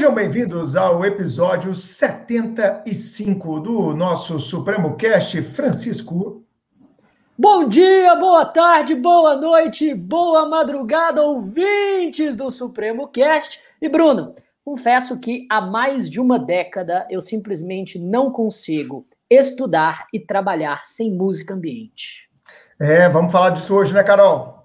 Sejam bem-vindos ao episódio 75 do nosso Supremo Cast. Francisco. Bom dia, boa tarde, boa noite, boa madrugada, ouvintes do Supremo Cast. E Bruno, confesso que há mais de uma década eu simplesmente não consigo estudar e trabalhar sem música ambiente. Vamos falar disso hoje, né, Carol?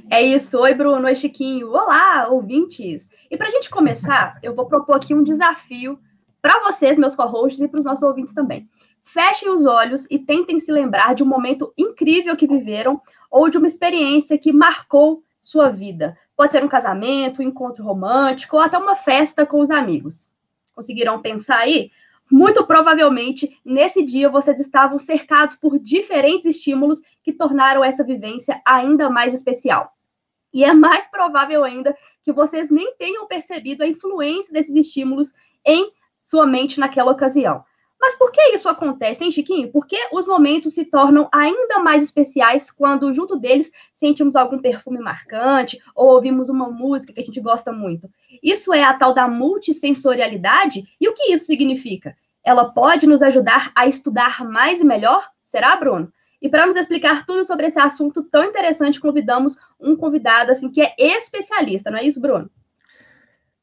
É isso. Oi, Bruno. Oi, Chiquinho. Olá, ouvintes. E para a gente começar, eu vou propor aqui um desafio para vocês, meus co-hosts, e para os nossos ouvintes também. Fechem os olhos e tentem se lembrar de um momento incrível que viveram ou de uma experiência que marcou sua vida. Pode ser um casamento, um encontro romântico ou até uma festa com os amigos. Conseguiram pensar aí? Muito provavelmente, nesse dia, vocês estavam cercados por diferentes estímulos que tornaram essa vivência ainda mais especial. E é mais provável ainda que vocês nem tenham percebido a influência desses estímulos em sua mente naquela ocasião. Mas por que isso acontece, hein, Chiquinho? Por que os momentos se tornam ainda mais especiais quando, junto deles, sentimos algum perfume marcante ou ouvimos uma música que a gente gosta muito? Isso é a tal da multissensorialidade? E o que isso significa? Ela pode nos ajudar a estudar mais e melhor? Será, Bruno? E para nos explicar tudo sobre esse assunto tão interessante, convidamos um convidado assim, que é especialista, não é isso, Bruno?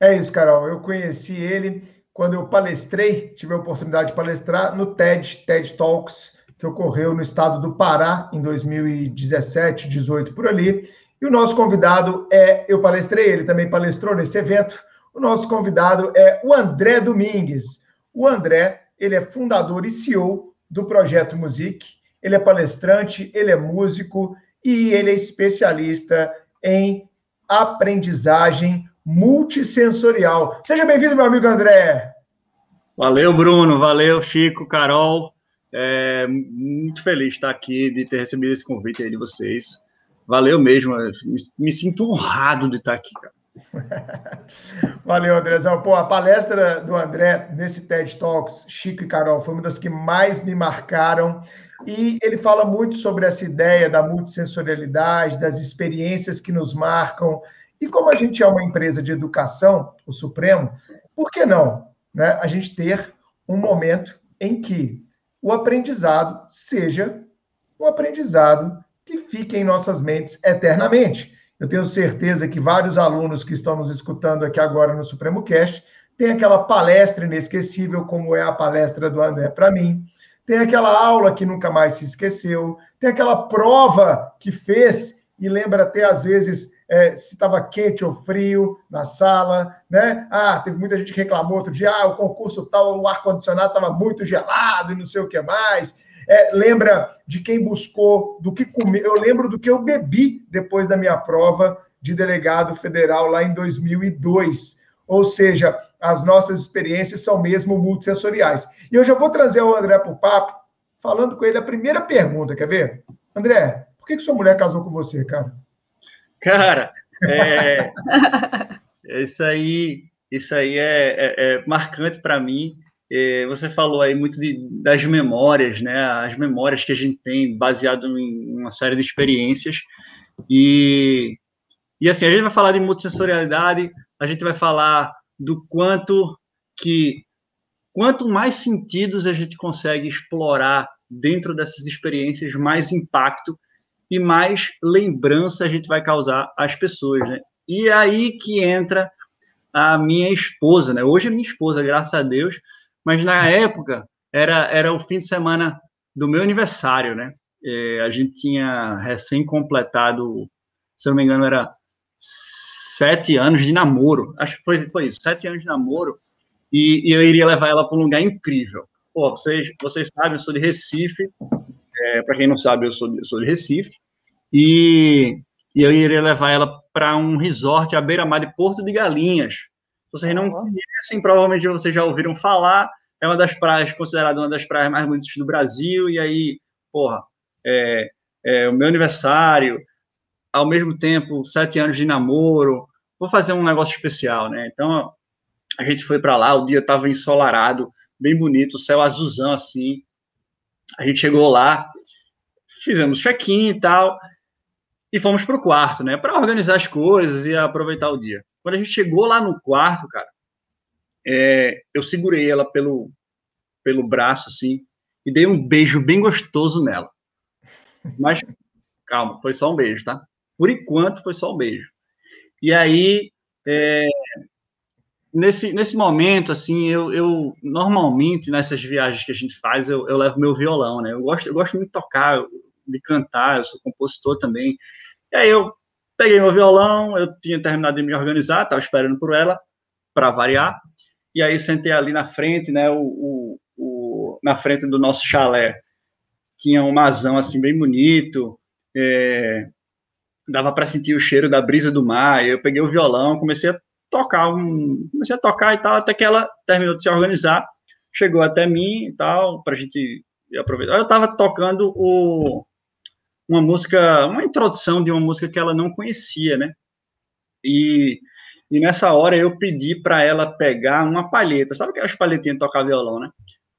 É isso, Carol. Eu conheci ele quando eu palestrei, tive a oportunidade de palestrar no TED Talks, que ocorreu no estado do Pará em 2017, 18 por ali. E o nosso convidado eu palestrei, ele também palestrou nesse evento. O nosso convidado é o André Domingues. O André, ele é fundador e CEO do Projeto Music, ele é palestrante, ele é músico e ele é especialista em aprendizagem multissensorial. Seja bem-vindo, meu amigo André. Valeu, Bruno. Valeu, Chico, Carol. Muito feliz de estar aqui, de ter recebido esse convite aí de vocês. Valeu mesmo. Me sinto honrado de estar aqui, cara. Valeu, Andrezão. Pô, a palestra do André nesse TED Talks, Chico e Carol, foi uma das que mais me marcaram. E ele fala muito sobre essa ideia da multissensorialidade, das experiências que nos marcam. E como a gente é uma empresa de educação, o Supremo, por que não, né, a gente ter um momento em que o aprendizado seja um aprendizado que fique em nossas mentes eternamente? Eu tenho certeza que vários alunos que estão nos escutando aqui agora no Supremo Cast têm aquela palestra inesquecível, como é a palestra do André para mim, tem aquela aula que nunca mais se esqueceu, tem aquela prova que fez e lembra até às vezes se estava quente ou frio na sala, né? Teve muita gente que reclamou outro dia, o concurso tal, o ar-condicionado estava muito gelado e não sei o que mais. Lembra de quem buscou, do que comer. Eu lembro do que eu bebi depois da minha prova de delegado federal lá em 2002. Ou seja, as nossas experiências são mesmo multissensoriais. E eu já vou trazer o André para o papo, falando com ele a primeira pergunta, quer ver? André, por que sua mulher casou com você, cara? Cara, isso aí é marcante para mim. Você falou aí muito das memórias, né? As memórias que a gente tem baseado em uma série de experiências. E assim, a gente vai falar de multissensorialidade, a gente vai falar do quanto mais sentidos a gente consegue explorar dentro dessas experiências, mais impacto e mais lembrança a gente vai causar às pessoas, né? E aí que entra a minha esposa, né? Hoje é minha esposa, graças a Deus, mas na época era o fim de semana do meu aniversário, né? A gente tinha recém-completado, se eu não me engano, era 7 anos de namoro. Acho que foi isso, 7 anos de namoro, e eu iria levar ela para um lugar incrível. Pô, vocês sabem, eu sou de Recife. Para quem não sabe, eu sou de Recife, e eu iria levar ela para um resort à beira-mar de Porto de Galinhas. Se vocês não conhecem, provavelmente vocês já ouviram falar, é uma das praias, considerada uma das praias mais bonitas do Brasil, e aí, porra, o meu aniversário, ao mesmo tempo, 7 anos de namoro, vou fazer um negócio especial, né? Então, a gente foi para lá, o dia estava ensolarado, bem bonito, o céu azulzão, assim. A gente chegou lá, fizemos check-in e tal, e fomos pro quarto, né, para organizar as coisas e aproveitar o dia. Quando a gente chegou lá no quarto, cara, eu segurei ela pelo braço, assim, e dei um beijo bem gostoso nela. Mas, calma, foi só um beijo, tá? Por enquanto, foi só um beijo. E aí, nesse momento, assim, eu normalmente, nessas viagens que a gente faz, eu levo meu violão, né? Eu gosto muito de tocar, de cantar, eu sou compositor também. E aí eu peguei meu violão, eu tinha terminado de me organizar, estava esperando por ela, para variar, e aí sentei ali na frente, né, na frente do nosso chalé, tinha um mazão, assim, bem bonito, dava para sentir o cheiro da brisa do mar, eu peguei o violão, comecei a tocar e tal, até que ela terminou de se organizar, chegou até mim e tal, para a gente aproveitar. Eu estava tocando uma música, uma introdução de uma música que ela não conhecia, né? E nessa hora eu pedi para ela pegar uma palheta, sabe aquelas palhetinhas de tocar violão, né?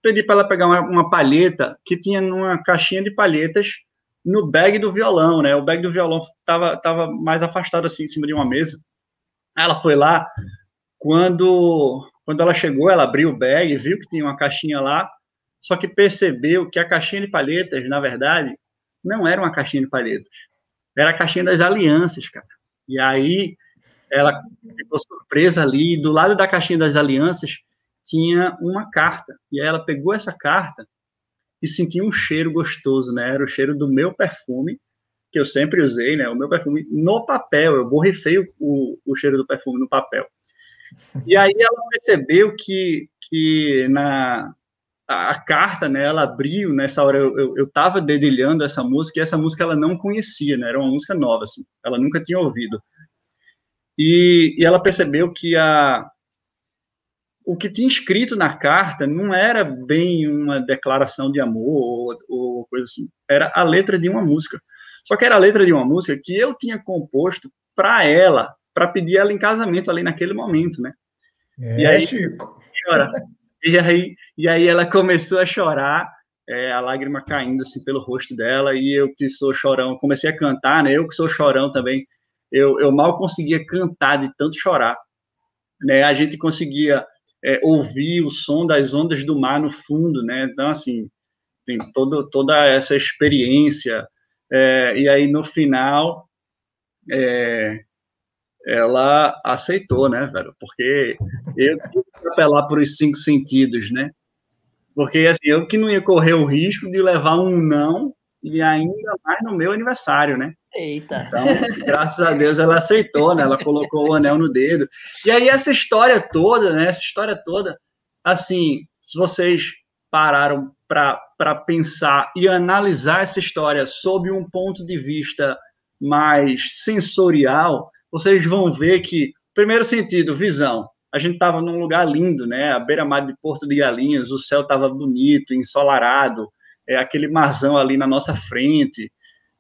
Pedi para ela pegar uma palheta que tinha numa caixinha de palhetas no bag do violão, né? O bag do violão tava mais afastado assim em cima de uma mesa. Ela foi lá, quando ela chegou, ela abriu o bag, viu que tinha uma caixinha lá, só que percebeu que a caixinha de palhetas, na verdade, não era uma caixinha de palhetas, era a caixinha das alianças, cara. E aí ela ficou surpresa ali, e do lado da caixinha das alianças tinha uma carta, e aí ela pegou essa carta e sentiu um cheiro gostoso, né? Era o cheiro do meu perfume, que eu sempre usei, né? O meu perfume no papel, eu borrifei o cheiro do perfume no papel. E aí ela percebeu que a carta, né, ela abriu, nessa hora eu estava dedilhando essa música, e essa música ela não conhecia, né? Era uma música nova, assim, ela nunca tinha ouvido. E ela percebeu que o que tinha escrito na carta não era bem uma declaração de amor ou coisa assim, era a letra de uma música. Só que era a letra de uma música que eu tinha composto para ela, para pedir ela em casamento ali naquele momento, né? E aí, Chico. E aí ela começou a chorar, a lágrima caindo assim pelo rosto dela, e eu que sou chorão, comecei a cantar, né? Eu que sou chorão também, eu mal conseguia cantar de tanto chorar, né? A gente conseguia ouvir o som das ondas do mar no fundo, né? Então, assim, tem toda essa experiência, e aí no final ela aceitou, né, velho? Porque eu tive que apelar para os 5 sentidos, né? Porque, assim, eu que não ia correr o risco de levar um não, e ainda mais no meu aniversário, né? Eita. Então, graças a Deus, ela aceitou, né? Ela colocou o anel no dedo. E aí, essa história toda, né? Assim, se vocês pararam para pensar e analisar essa história sob um ponto de vista mais sensorial, vocês vão ver que, primeiro sentido, visão. A gente estava num lugar lindo, né? À beira-mar de Porto de Galinhas, o céu estava bonito, ensolarado, aquele marzão ali na nossa frente,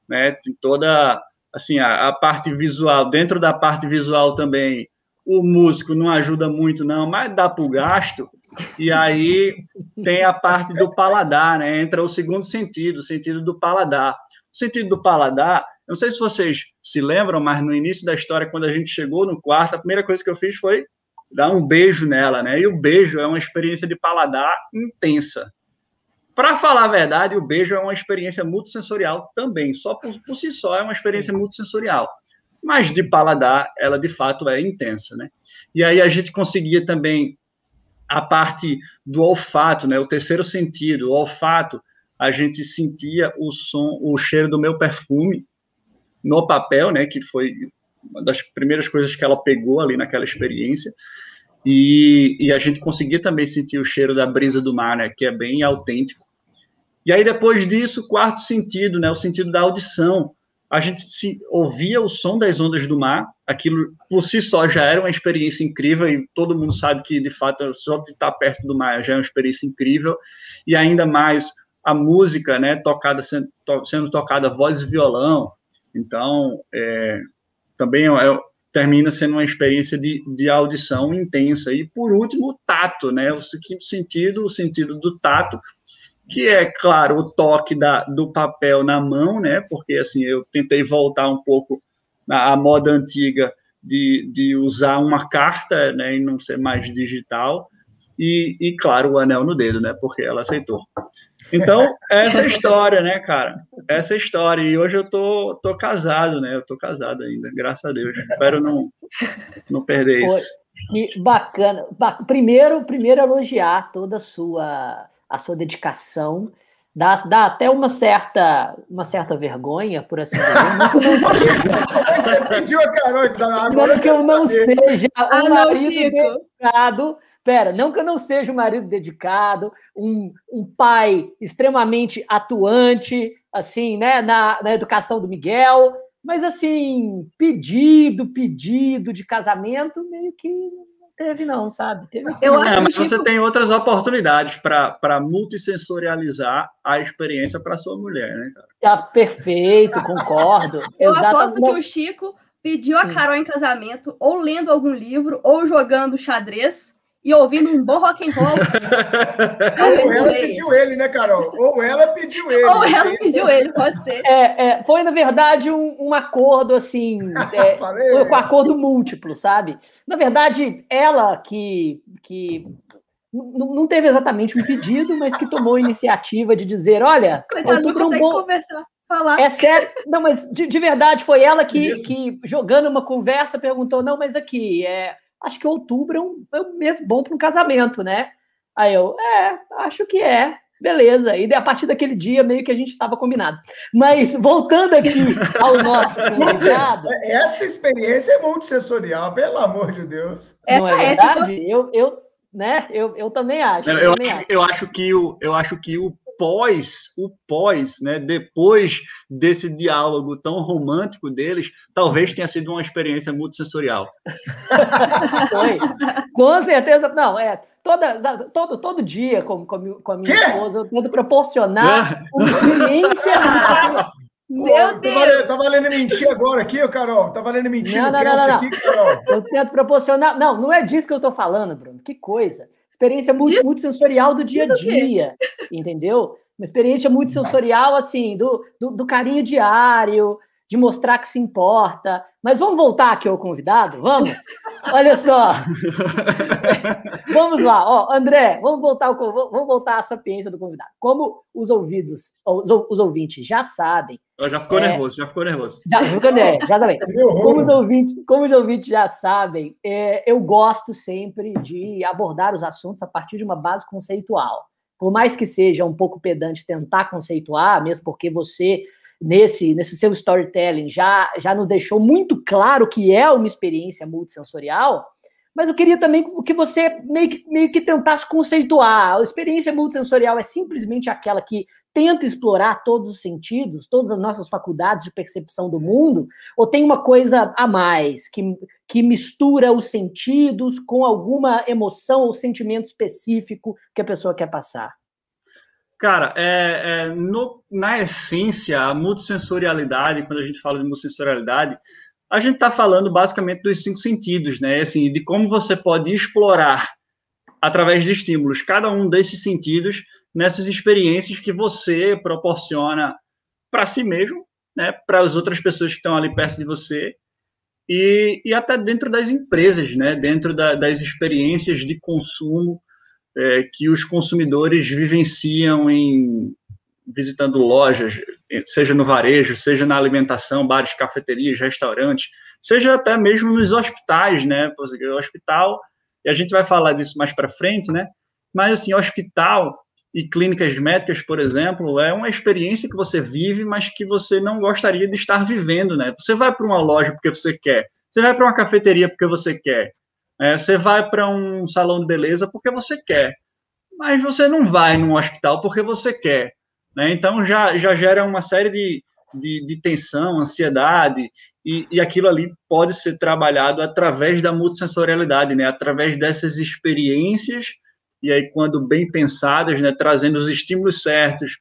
né? Tem toda, assim, a parte visual. Dentro da parte visual também, o músico não ajuda muito, não, mas dá para o gasto. E aí tem a parte do paladar, né? Entra o segundo sentido, o sentido do paladar. O sentido do paladar, não sei se vocês se lembram, mas no início da história, quando a gente chegou no quarto, a primeira coisa que eu fiz foi dar um beijo nela, né? E o beijo é uma experiência de paladar intensa. Para falar a verdade, o beijo é uma experiência multissensorial também. Só por si só é uma experiência multissensorial. Mas de paladar, ela de fato é intensa, né? E aí a gente conseguia também a parte do olfato, né? O terceiro sentido, o olfato, a gente sentia o som, o cheiro do meu perfume no papel, né? Que foi uma das primeiras coisas que ela pegou ali naquela experiência. E a gente conseguia também sentir o cheiro da brisa do mar, né? Que é bem autêntico. E aí, depois disso, o quarto sentido, né? O sentido da audição. A gente ouvia o som das ondas do mar, aquilo por si só já era uma experiência incrível, e todo mundo sabe que, de fato, só de estar perto do mar já é uma experiência incrível, e ainda mais a música, né? Sendo tocada voz e violão. Então, também termina sendo uma experiência de audição intensa. E, por último, o tato, né? O quinto sentido, o sentido do tato, que é, claro, o toque do papel na mão, né? Porque, assim, eu tentei voltar um pouco à moda antiga de usar uma carta, né, e não ser mais digital, e, claro, o anel no dedo, né, porque ela aceitou. Então, essa é a história, né, cara? Essa é a história. E hoje eu tô casado, né? Eu tô casado ainda, graças a Deus. Espero não perder isso. E bacana. Primeiro elogiar toda a sua dedicação. Dá até uma certa vergonha, por assim dizer. Não que eu não seja. Pediu a Carol, não que eu não seja um marido dedicado. Pera, não que eu não seja um marido dedicado, um pai extremamente atuante, assim, né, na educação do Miguel, mas, assim, pedido de casamento, meio que não teve, não, sabe? Teve assim, mas você tem outras oportunidades para multissensorializar a experiência para sua mulher, né, cara? Tá perfeito, concordo. Eu aposto que o Chico pediu a Carol em casamento, ou lendo algum livro, ou jogando xadrez, e ouvindo um bom rock and roll. Ou ela pediu ele, né, Carol? Ou ela pediu ele. Ou ela pediu ele, pode ser. Foi, na verdade, um acordo, assim, com acordo múltiplo, sabe? Na verdade, ela que não teve exatamente um pedido, mas que tomou a iniciativa de dizer, olha, outubro é um bom... Falar. É sério, não, mas de verdade foi ela que jogando uma conversa, perguntou, não, mas aqui, acho que outubro é um mês bom para um casamento, né? Aí eu, acho que é, beleza. E a partir daquele dia, meio que a gente estava combinado. Mas, voltando aqui ao nosso convidado... Essa experiência é multissensorial, pelo amor de Deus. Não é verdade? Eu também acho. Eu acho que o pós, né, depois desse diálogo tão romântico deles, talvez tenha sido uma experiência multissensorial. Foi. Com certeza. Não, todo dia com a minha esposa, eu tento proporcionar uma experiência. Meu Deus! Tá valendo mentir agora aqui, Carol? Tá valendo mentir não. Aqui, Carol? Eu tento proporcionar... Não é disso que eu estou falando, Bruno. Que coisa. Experiência multissensorial do dia a dia, entendeu? Uma experiência multissensorial, assim, do carinho diário, de mostrar que se importa. Mas vamos voltar aqui ao convidado? Vamos? Olha só. Vamos lá. Ó, André, vamos voltar à sapiência do convidado. Como os ouvintes já sabem... Já ficou nervoso. Já ficou nervoso. Já também. Como os ouvintes já sabem, eu gosto sempre de abordar os assuntos a partir de uma base conceitual. Por mais que seja um pouco pedante tentar conceituar, mesmo porque você, nesse seu storytelling, já nos deixou muito claro que é uma experiência multissensorial, mas eu queria também que você meio que tentasse conceituar. A experiência multissensorial é simplesmente aquela que tenta explorar todos os sentidos, todas as nossas faculdades de percepção do mundo, ou tem uma coisa a mais, que mistura os sentidos com alguma emoção ou sentimento específico que a pessoa quer passar? Cara, na essência, a multissensorialidade, quando a gente fala de multissensorialidade, a gente está falando basicamente dos 5 sentidos, né? Assim, de como você pode explorar, através de estímulos, cada um desses sentidos nessas experiências que você proporciona para si mesmo, né, para as outras pessoas que estão ali perto de você, e até dentro das empresas, né, dentro das experiências de consumo que os consumidores vivenciam visitando lojas, seja no varejo, seja na alimentação, bares, cafeterias, restaurantes, seja até mesmo nos hospitais, né, o hospital, e a gente vai falar disso mais para frente, né, mas assim, hospital e clínicas médicas, por exemplo, é uma experiência que você vive, mas que você não gostaria de estar vivendo, né? Você vai para uma loja porque você quer, você vai para uma cafeteria porque você quer, você vai para um salão de beleza porque você quer, mas você não vai num hospital porque você quer, né? Então já gera uma série de tensão, ansiedade, e aquilo ali pode ser trabalhado através da multissensorialidade, né? Através dessas experiências. E aí, quando bem pensadas, né, trazendo os estímulos certos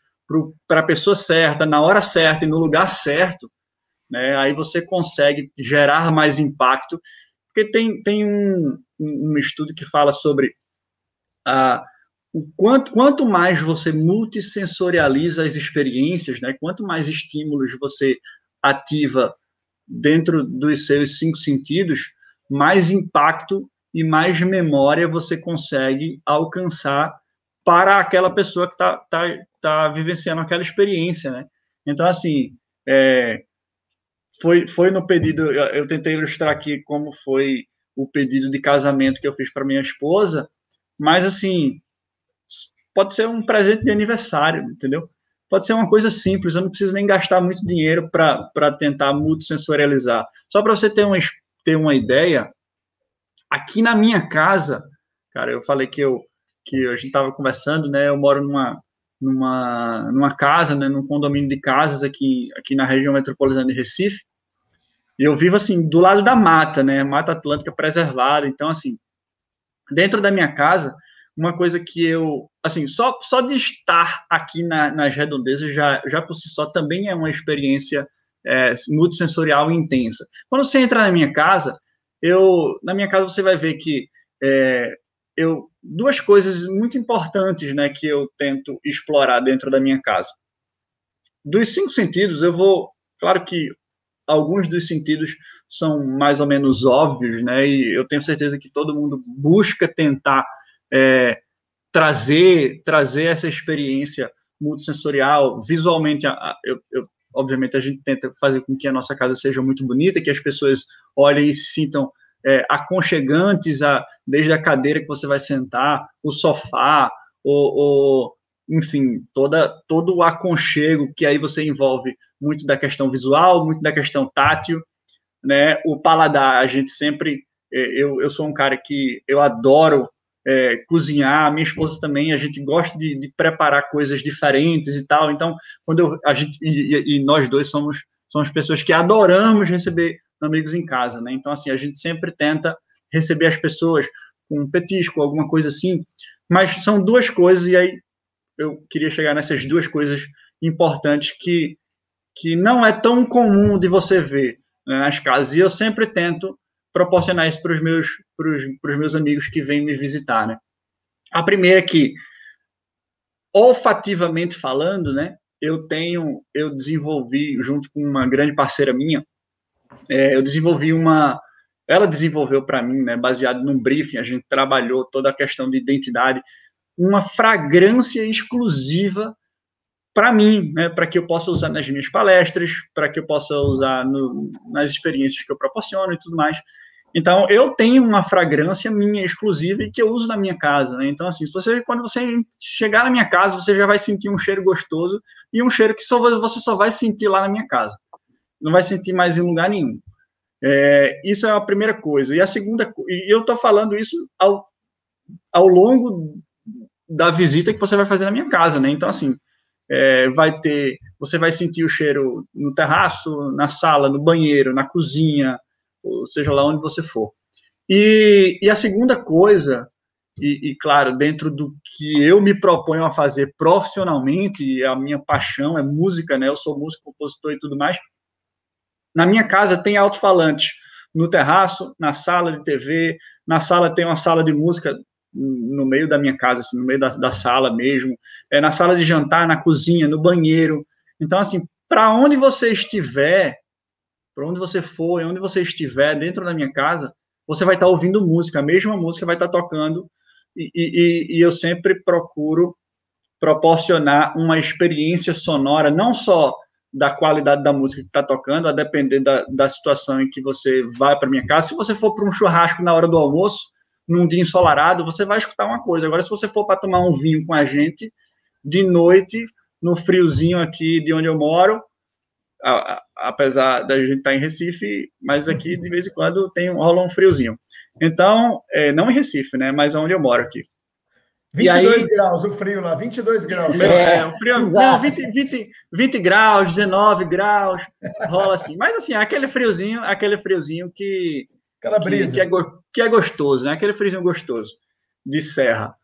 para a pessoa certa, na hora certa e no lugar certo, né, aí você consegue gerar mais impacto, porque tem um estudo que fala sobre o quanto mais você multissensorializa as experiências, né, quanto mais estímulos você ativa dentro dos seus 5 sentidos, mais impacto e mais memória você consegue alcançar para aquela pessoa que tá vivenciando aquela experiência, né? Então, assim, foi no pedido, eu tentei ilustrar aqui como foi o pedido de casamento que eu fiz para minha esposa, mas, assim, pode ser um presente de aniversário, entendeu? Pode ser uma coisa simples, eu não preciso nem gastar muito dinheiro para tentar multissensorializar. Só para você ter uma ideia, aqui na minha casa, cara, eu falei que a gente estava conversando, né? Eu moro numa casa, né? Num condomínio de casas aqui na região metropolitana de Recife, e eu vivo, assim, do lado da mata, né? Mata Atlântica preservada. Então, assim, dentro da minha casa, uma coisa que eu, assim, só de estar aqui nas redondezas já por si só também é uma experiência multissensorial intensa. Quando você entra na minha casa você vai ver que duas coisas muito importantes, né, que eu tento explorar dentro da minha casa. Dos 5 sentidos, claro que alguns dos sentidos são mais ou menos óbvios, né, e eu tenho certeza que todo mundo busca tentar trazer essa experiência multissensorial, visualmente. Obviamente, a gente tenta fazer com que a nossa casa seja muito bonita, que as pessoas olhem e se sintam aconchegantes, desde a cadeira que você vai sentar, o sofá, enfim, todo o aconchego, que aí você envolve muito da questão visual, muito da questão tátil, né? O paladar, a gente sempre... Eu sou um cara que eu adoro cozinhar, minha esposa também, a gente gosta de preparar coisas diferentes e tal, então, nós dois somos pessoas que adoramos receber amigos em casa, né? Então, assim, a gente sempre tenta receber as pessoas com um petisco, alguma coisa assim, mas são duas coisas, e aí eu queria chegar nessas duas coisas importantes que não é tão comum de você ver, né, nas casas, e eu sempre tento proporcionar isso para os meus amigos que vêm me visitar, né? A primeira é que, olfativamente falando, né, eu desenvolvi, junto com uma grande parceira minha, ela desenvolveu para mim, né, baseado num briefing, a gente trabalhou toda a questão de identidade, uma fragrância exclusiva para mim, né, para que eu possa usar nas minhas palestras, para que eu possa usar nas experiências que eu proporciono e tudo mais. Então, eu tenho uma fragrância minha exclusiva e que eu uso na minha casa, né? Então, assim, quando você chegar na minha casa, você já vai sentir um cheiro gostoso e um cheiro que você só vai sentir lá na minha casa. Não vai sentir mais em lugar nenhum. Isso é a primeira coisa. E a segunda, e eu estou falando isso ao longo da visita que você vai fazer na minha casa, né? Então, assim, você vai sentir o cheiro no terraço, na sala, no banheiro, na cozinha, ou seja lá onde você for. E a segunda coisa, e claro, dentro do que eu me proponho a fazer profissionalmente, a minha paixão é música, né? Eu sou músico, compositor e tudo mais. Na minha casa tem alto-falantes no terraço, na sala de TV, na sala tem uma sala de música no meio da minha casa, assim, no meio da sala mesmo, na sala de jantar, na cozinha, no banheiro. Então, assim, para onde você estiver, para onde você for, onde você estiver dentro da minha casa, você vai estar ouvindo música, a mesma música vai estar tocando, e eu sempre procuro proporcionar uma experiência sonora, não só da qualidade da música que está tocando, a depender da situação em que você vai para minha casa. Se você for para um churrasco na hora do almoço, num dia ensolarado, você vai escutar uma coisa. Agora, se você for para tomar um vinho com a gente, de noite, no friozinho aqui de onde eu moro, apesar da gente estar em Recife, mas aqui, de vez em quando, rola um friozinho. Então, não em Recife, né, mas onde eu moro aqui. 22 graus, o frio lá, 22 graus. O frio, não, 20 graus, 19 graus, rola assim. Mas, assim, aquele friozinho que... Aquela brisa. Que é gostoso, né? Aquele friozinho gostoso de serra.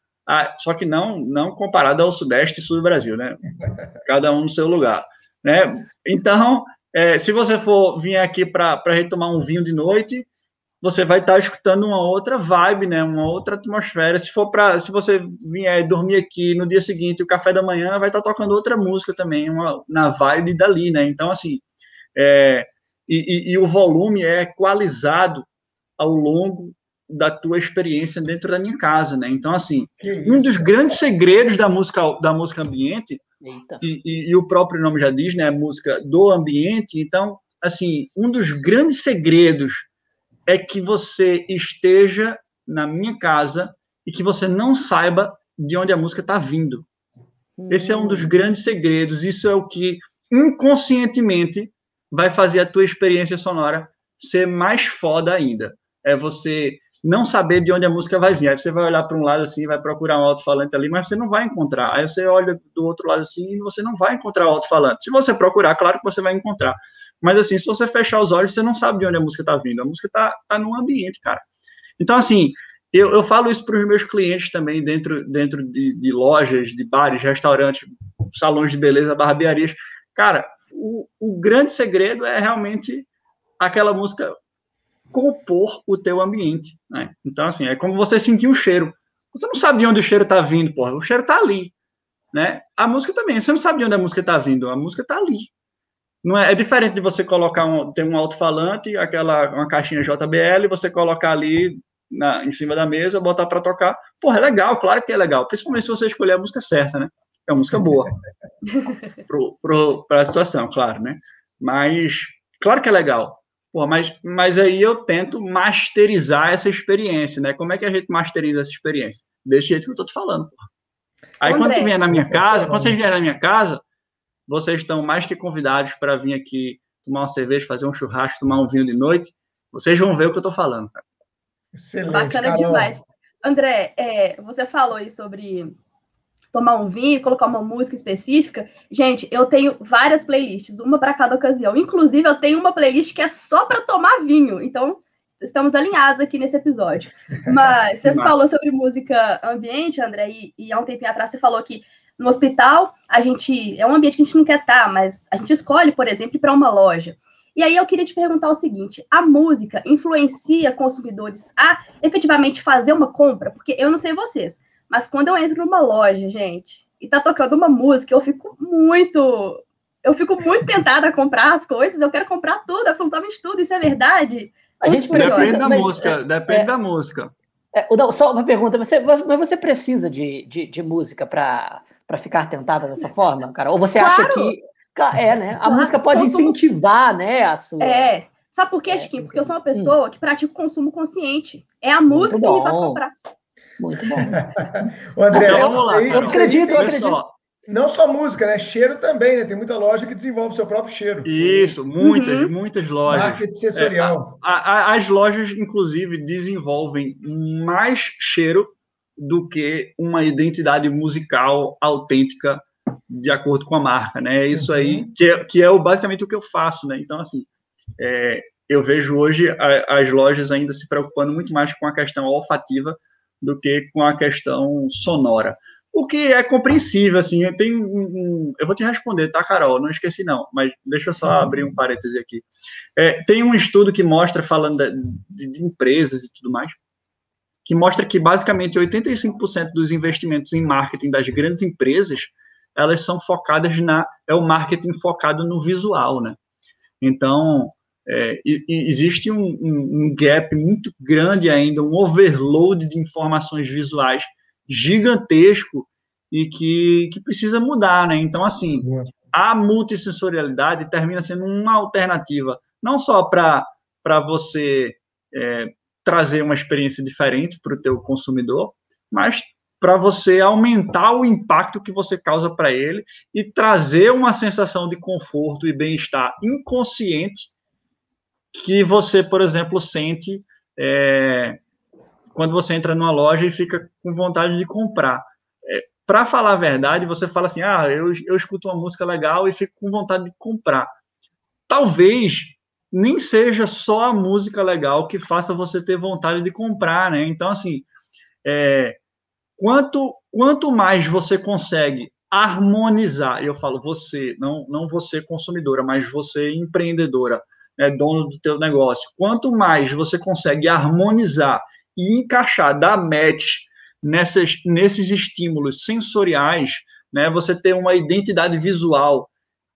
Só que não comparado ao sudeste e sul do Brasil, né? Cada um no seu lugar, né? Então, se você for vir aqui para retomar um vinho de noite, você vai estar escutando uma outra vibe, né? Uma outra atmosfera. Se você vier dormir aqui no dia seguinte, o café da manhã vai estar tocando outra música também, na vibe dali, né? Então, assim, e o volume é equalizado ao longo da tua experiência dentro da minha casa, né? Então, assim, um dos grandes segredos da música ambiente, e o próprio nome já diz, né? A música do ambiente. Então, assim, um dos grandes segredos é que você esteja na minha casa e que você não saiba de onde a música está vindo. Esse é um dos grandes segredos. Isso é o que, inconscientemente, vai fazer a tua experiência sonora ser mais foda ainda. É você não saber de onde a música vai vir. Aí você vai olhar para um lado assim, vai procurar um alto-falante ali, mas você não vai encontrar. Aí você olha do outro lado assim e você não vai encontrar o alto-falante. Se você procurar, claro que você vai encontrar. Mas assim, se você fechar os olhos, você não sabe de onde a música está vindo. A música está no ambiente, cara. Então, assim, eu falo isso para os meus clientes também, dentro de lojas, de bares, restaurantes, salões de beleza, barbearias. Cara, o grande segredo é realmente aquela música compor o teu ambiente, né? Então, assim, é como você sentir um cheiro. Você não sabe de onde o cheiro está vindo, porra. O cheiro está ali, né? A música também. Você não sabe de onde a música está vindo. A música está ali. Não é diferente de você colocar ter um alto-falante, uma caixinha JBL, você colocar ali em cima da mesa, botar para tocar. Porra, é legal, claro que é legal. Principalmente se você escolher a música certa, né? É uma música boa para a situação, claro, né? Mas, claro que é legal. Porra, mas aí eu tento masterizar essa experiência, né? Como é que a gente masteriza essa experiência? Desse jeito que eu tô te falando, porra. Aí André, quando tu vier na minha casa, quando vocês vierem na minha casa, vocês estão mais que convidados para vir aqui tomar uma cerveja, fazer um churrasco, tomar um vinho de noite. Vocês vão ver o que eu tô falando, cara. Excelente, bacana Carol. Demais. André, você falou aí sobre tomar um vinho, colocar uma música específica. Gente, eu tenho várias playlists, uma para cada ocasião. Inclusive, eu tenho uma playlist que é só para tomar vinho. Então, estamos alinhados aqui nesse episódio. Mas você falou sobre música ambiente, André, e há um tempinho atrás você falou que no hospital é um ambiente que a gente não quer estar, mas a gente escolhe, por exemplo, ir para uma loja. E aí eu queria te perguntar o seguinte: a música influencia consumidores a efetivamente fazer uma compra? Porque eu não sei vocês, mas quando eu entro numa loja, gente, e tá tocando uma música, eu fico muito tentada a comprar as coisas. Eu quero comprar tudo, absolutamente tudo. Isso é verdade? A gente precisa, depende da música, depende da música. Só uma pergunta, mas você precisa de música para ficar tentada dessa forma, cara? Ou você acha que né? A música pode incentivar, né, a sua... Sabe por quê, Chiquinho? Porque eu sou uma pessoa que pratica o consumo consciente. É a música que me faz comprar. Muito bom. O André, vamos lá. Eu acredito. Não só música, né? Cheiro também, né? Tem muita loja que desenvolve o seu próprio cheiro. Isso, muitas lojas. Marketing sensorial. As lojas, inclusive, desenvolvem mais cheiro do que uma identidade musical autêntica de acordo com a marca, né? É isso aí que é basicamente o que eu faço, né? Então, assim, eu vejo hoje as lojas ainda se preocupando muito mais com a questão olfativa do que com a questão sonora. O que é compreensível, assim, eu vou te responder, tá, Carol? Não esqueci, não, mas deixa eu só abrir um parêntese aqui. Tem um estudo que mostra, falando de empresas e tudo mais, que mostra que, basicamente, 85% dos investimentos em marketing das grandes empresas, elas são focadas é o marketing focado no visual, né? Então, existe um gap muito grande ainda, um overload de informações visuais gigantesco e que precisa mudar, né? Então, assim, a multissensorialidade termina sendo uma alternativa, não só para você trazer uma experiência diferente para o teu consumidor, mas para você aumentar o impacto que você causa para ele e trazer uma sensação de conforto e bem-estar inconsciente que você, por exemplo, sente quando você entra numa loja e fica com vontade de comprar. Para falar a verdade, você fala assim, eu escuto uma música legal e fico com vontade de comprar. Talvez nem seja só a música legal que faça você ter vontade de comprar, né? Então, assim, quanto mais você consegue harmonizar, eu falo você, não você consumidora, mas você empreendedora, dono do teu negócio, quanto mais você consegue harmonizar e encaixar, dar match nesses estímulos sensoriais, né, você ter uma identidade visual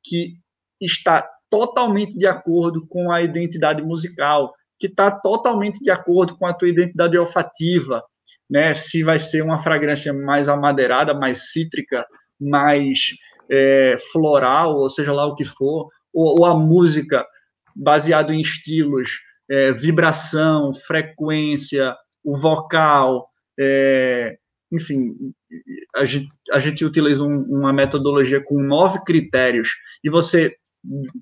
que está totalmente de acordo com a identidade musical, que está totalmente de acordo com a tua identidade olfativa, né? Se vai ser uma fragrância mais amadeirada, mais cítrica, mais floral, ou seja lá o que for, ou a música baseada em estilos, vibração, frequência, o vocal, enfim, a gente utiliza uma metodologia com 9 critérios, e você,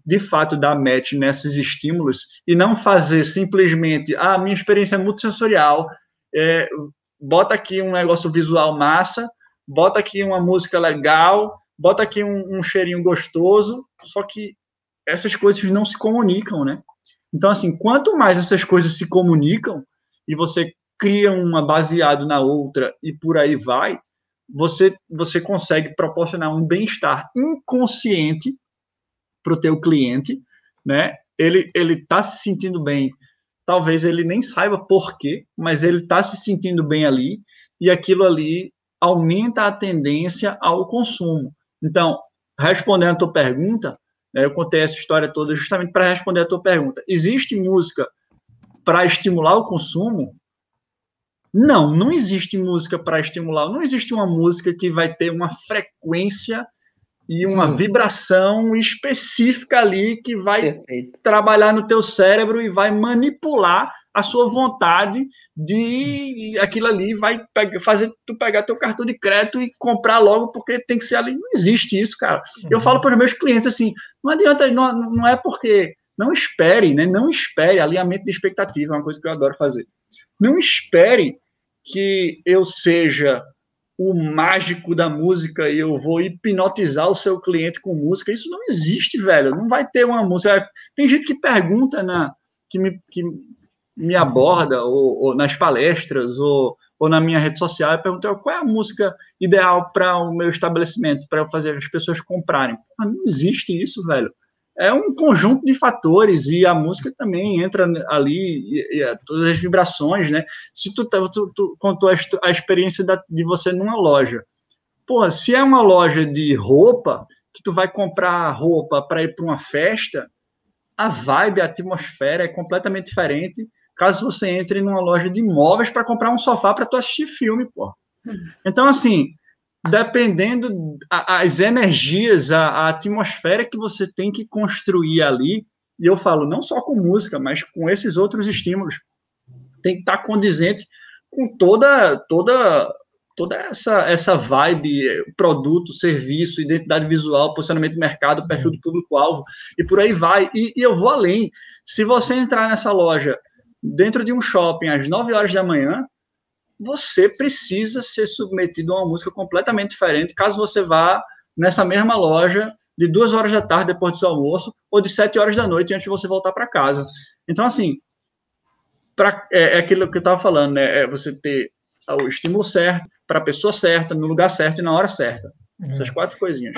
de fato, dá match nesses estímulos, e não fazer simplesmente, minha experiência é multissensorial, bota aqui um negócio visual massa, bota aqui uma música legal, bota aqui um cheirinho gostoso, só que essas coisas não se comunicam, né? Então, assim, quanto mais essas coisas se comunicam, e você cria uma baseado na outra, e por aí vai, você consegue proporcionar um bem-estar inconsciente para o teu cliente, né? Ele está se sentindo bem, talvez ele nem saiba por quê, mas ele está se sentindo bem ali, e aquilo ali aumenta a tendência ao consumo. Então, respondendo a tua pergunta, eu contei essa história toda justamente para responder a tua pergunta. Existe música para estimular o consumo? Não existe música para estimular. Não existe uma música que vai ter uma frequência e uma vibração específica ali que vai trabalhar no teu cérebro e vai manipular a sua vontade de aquilo ali, vai fazer tu pegar teu cartão de crédito e comprar logo porque tem que ser ali. Não existe isso, cara. Eu falo para os meus clientes assim, não adianta, não é porque... Não espere, né? Não espere. Alinhamento de expectativa é uma coisa que eu adoro fazer. Não espere que eu seja o mágico da música e eu vou hipnotizar o seu cliente com música. Isso não existe, velho. Não vai ter uma música. Tem gente que pergunta, que me aborda, ou nas palestras, ou na minha rede social, e pergunta qual é a música ideal para o meu estabelecimento, para eu fazer as pessoas comprarem. Não existe isso, velho. É um conjunto de fatores, e a música também entra ali, e todas as vibrações, né? Se tu contou a experiência de você numa loja. Pô, se é uma loja de roupa, que tu vai comprar roupa para ir para uma festa, a vibe, a atmosfera é completamente diferente caso você entre numa loja de imóveis para comprar um sofá para tu assistir filme, pô. Então, assim, dependendo as energias, a atmosfera que você tem que construir ali, e eu falo não só com música, mas com esses outros estímulos, tem que estar condizente com toda essa vibe, produto, serviço, identidade visual, posicionamento de mercado, perfil do público-alvo, e por aí vai. E eu vou além. Se você entrar nessa loja dentro de um shopping às 9 horas da manhã, você precisa ser submetido a uma música completamente diferente, caso você vá nessa mesma loja de 2 horas da tarde depois do seu almoço, ou de 7 horas da noite antes de você voltar para casa. Então, assim, é aquilo que eu estava falando, né? É você ter o estímulo certo, para a pessoa certa, no lugar certo e na hora certa. Essas 4 coisinhas.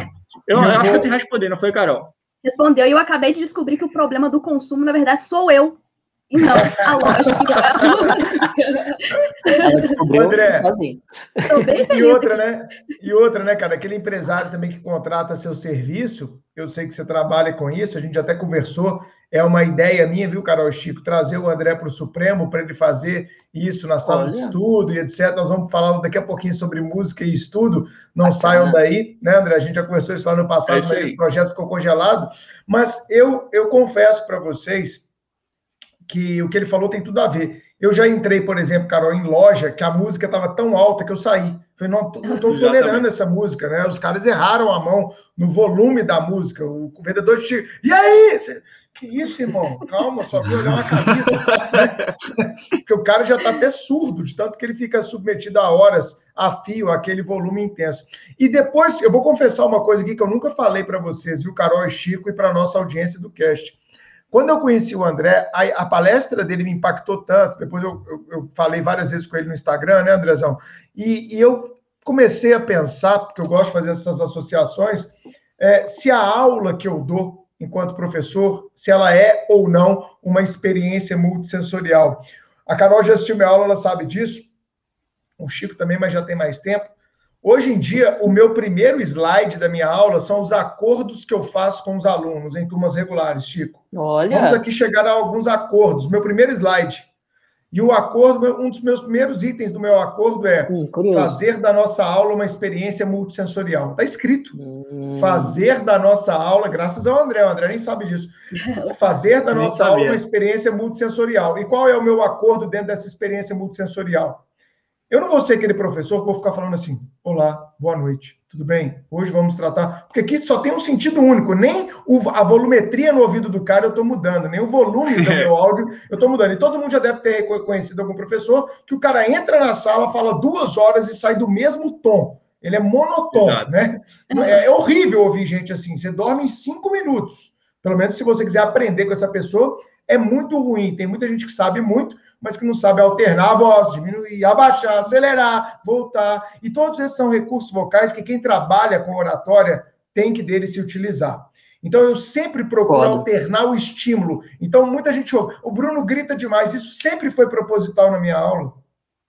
Eu acho que eu te respondi, não foi, Carol? Respondeu, e eu acabei de descobrir que o problema do consumo, na verdade, sou eu. E não, a lógica. Ela descobriu André, sozinho. Tô bem feliz. E outra, né, cara? Aquele empresário também que contrata seu serviço, eu sei que você trabalha com isso, a gente até conversou, é uma ideia minha, viu, Carol e Chico, trazer o André para o Supremo, para ele fazer isso na sala de estudo e etc. Nós vamos falar daqui a pouquinho sobre música e estudo, não saiam daí, né, André? A gente já conversou isso lá no passado, mas esse projeto ficou congelado. Mas eu confesso para vocês que o que ele falou tem tudo a ver. Eu já entrei, por exemplo, Carol, em loja, que a música estava tão alta que eu saí. Falei, não estou tolerando essa música, né? Os caras erraram a mão no volume da música. O vendedor chega, e aí? Que isso, irmão? Calma, só vou olhar uma camisa. Né? Porque o cara já está até surdo, de tanto que ele fica submetido a horas a fio, aquele volume intenso. E depois, eu vou confessar uma coisa aqui que eu nunca falei para vocês, viu, Carol e Chico, e para a nossa audiência do cast. Quando eu conheci o André, a palestra dele me impactou tanto, depois eu falei várias vezes com ele no Instagram, né, Andrezão? E eu comecei a pensar, porque eu gosto de fazer essas associações, se a aula que eu dou enquanto professor, se ela é ou não uma experiência multissensorial. A Carol já assistiu minha aula, ela sabe disso, o Chico também, mas já tem mais tempo. Hoje em dia, o meu primeiro slide da minha aula são os acordos que eu faço com os alunos em turmas regulares, Chico. Olha. Vamos aqui chegar a alguns acordos. Meu primeiro slide. E o acordo, um dos meus primeiros itens do meu acordo é fazer da nossa aula uma experiência multissensorial. Está escrito. Fazer da nossa aula, graças ao André, o André nem sabe disso. Fazer da nossa aula uma experiência multissensorial. E qual é o meu acordo dentro dessa experiência multissensorial? Eu não vou ser aquele professor que vou ficar falando assim, olá, boa noite, tudo bem? Hoje vamos tratar... Porque aqui só tem um sentido único, nem a volumetria no ouvido do cara eu estou mudando, nem o volume do meu áudio eu estou mudando. E todo mundo já deve ter reconhecido algum professor que o cara entra na sala, fala 2 horas e sai do mesmo tom. Ele é monotônico, né? É horrível ouvir gente assim. Você dorme em 5 minutos. Pelo menos se você quiser aprender com essa pessoa, é muito ruim. Tem muita gente que sabe muito, mas que não sabe alternar a voz, diminuir, abaixar, acelerar, voltar. E todos esses são recursos vocais que quem trabalha com oratória tem que dele se utilizar. Então, eu sempre procuro alternar o estímulo. Então, muita gente ouve, o Bruno grita demais. Isso sempre foi proposital na minha aula.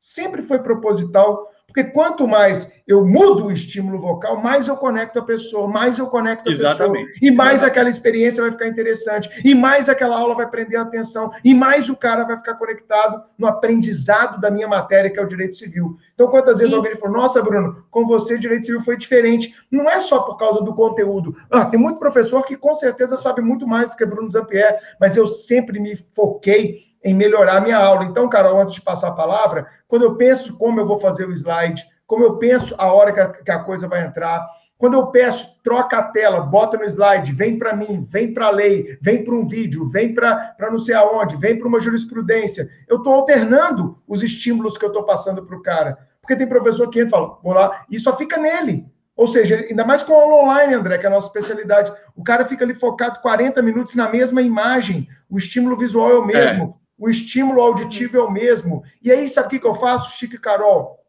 Sempre foi proposital. Porque quanto mais eu mudo o estímulo vocal, mais eu conecto a pessoa, mais eu conecto a pessoa. E mais aquela experiência vai ficar interessante. E mais aquela aula vai prender a atenção. E mais o cara vai ficar conectado no aprendizado da minha matéria, que é o direito civil. Então, quantas vezes alguém falou, nossa, Bruno, com você direito civil foi diferente. Não é só por causa do conteúdo. Tem muito professor que com certeza sabe muito mais do que Bruno Zampier, mas eu sempre me foquei em melhorar a minha aula. Então, Carol, antes de passar a palavra, quando eu penso como eu vou fazer o slide, como eu penso a hora que a coisa vai entrar, quando eu peço, troca a tela, bota no slide, vem para mim, vem para a lei, vem para um vídeo, vem para não sei aonde, vem para uma jurisprudência, eu estou alternando os estímulos que eu estou passando para o cara. Porque tem professor que entra e fala, vou lá, e só fica nele. Ou seja, ainda mais com aula online, André, que é a nossa especialidade, o cara fica ali focado 40 minutos na mesma imagem, o estímulo visual é o mesmo, o estímulo auditivo é o mesmo. E aí, sabe o que eu faço, Chico e Carol?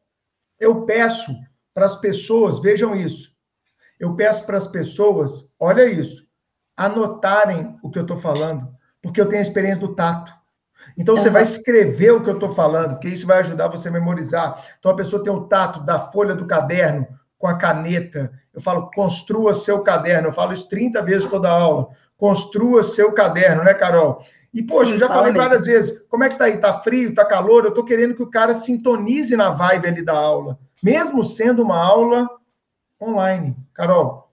Eu peço para as pessoas, vejam isso, eu peço para as pessoas, olha isso, anotarem o que eu estou falando, porque eu tenho a experiência do tato. Então, você vai escrever o que eu estou falando, porque isso vai ajudar você a memorizar. Então, a pessoa tem o tato da folha do caderno com a caneta. Eu falo, construa seu caderno. Eu falo isso 30 vezes toda a aula. Construa seu caderno, né, Carol? E, poxa, sim, eu já falei várias vezes, como é que tá aí? Tá frio? Tá calor? Eu tô querendo que o cara sintonize na vibe ali da aula, mesmo sendo uma aula online. Carol?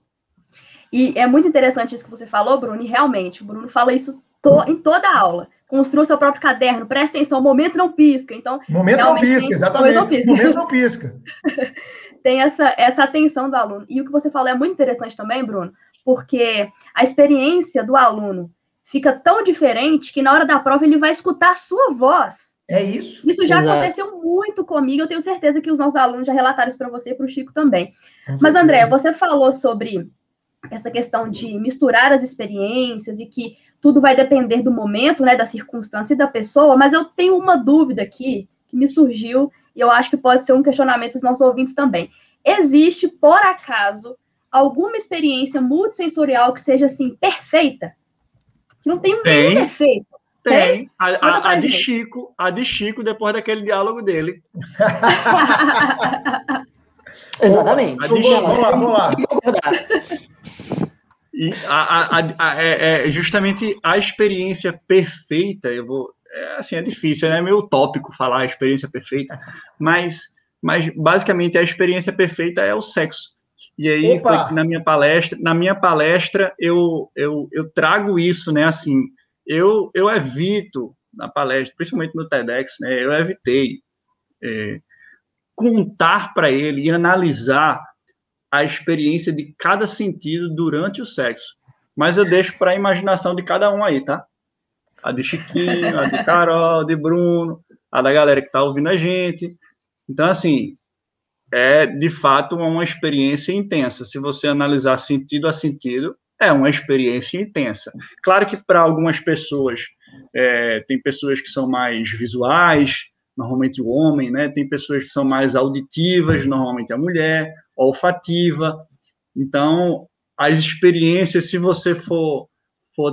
E é muito interessante isso que você falou, Bruno, e realmente, o Bruno fala isso em toda a aula. Construa seu próprio caderno, presta atenção, o momento não pisca. Então, momento não pisca, exatamente. Momento não pisca. Tem essa atenção do aluno. E o que você falou é muito interessante também, Bruno, porque a experiência do aluno fica tão diferente que na hora da prova ele vai escutar a sua voz. É isso. Isso já aconteceu muito comigo, eu tenho certeza que os nossos alunos já relataram isso para você e para o Chico também. Mas, André, você falou sobre essa questão de misturar as experiências e que tudo vai depender do momento, né, da circunstância e da pessoa, mas eu tenho uma dúvida aqui que me surgiu e eu acho que pode ser um questionamento dos nossos ouvintes também. Existe, por acaso, alguma experiência multissensorial que seja, assim, perfeita? Que não tem nenhum defeito. Tem. A de Chico, depois daquele diálogo dele. Exatamente. Vamos lá. E justamente a experiência perfeita, é difícil, é meio utópico falar a experiência perfeita, mas basicamente a experiência perfeita é o sexo. E aí, na minha palestra, eu trago isso, né, assim, eu evito, na palestra, principalmente no TEDx, né, eu evitei contar para ele e analisar a experiência de cada sentido durante o sexo. Mas eu deixo para a imaginação de cada um aí, tá? A de Chiquinho, a de Carol, a de Bruno, a da galera que está ouvindo a gente. Então, assim, é de fato uma experiência intensa. Se você analisar sentido a sentido, é uma experiência intensa. Claro que para algumas pessoas, tem pessoas que são mais visuais, normalmente o homem, né? Tem pessoas que são mais auditivas, normalmente a mulher, olfativa. Então, as experiências, se você for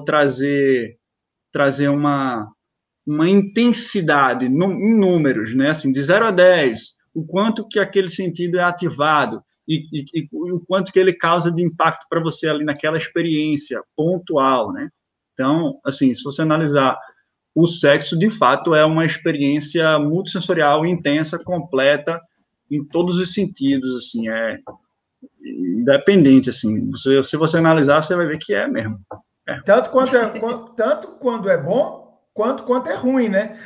trazer uma intensidade em números, né? Assim, de 0 a 10, o quanto que aquele sentido é ativado. e o quanto que ele causa de impacto para você ali naquela experiência pontual, né? Então, assim, se você analisar o sexo, de fato, é uma experiência multissensorial, intensa, completa, em todos os sentidos, assim, é independente, assim. Se você analisar, você vai ver que é mesmo. É. Tanto quando é bom, quanto é ruim, né?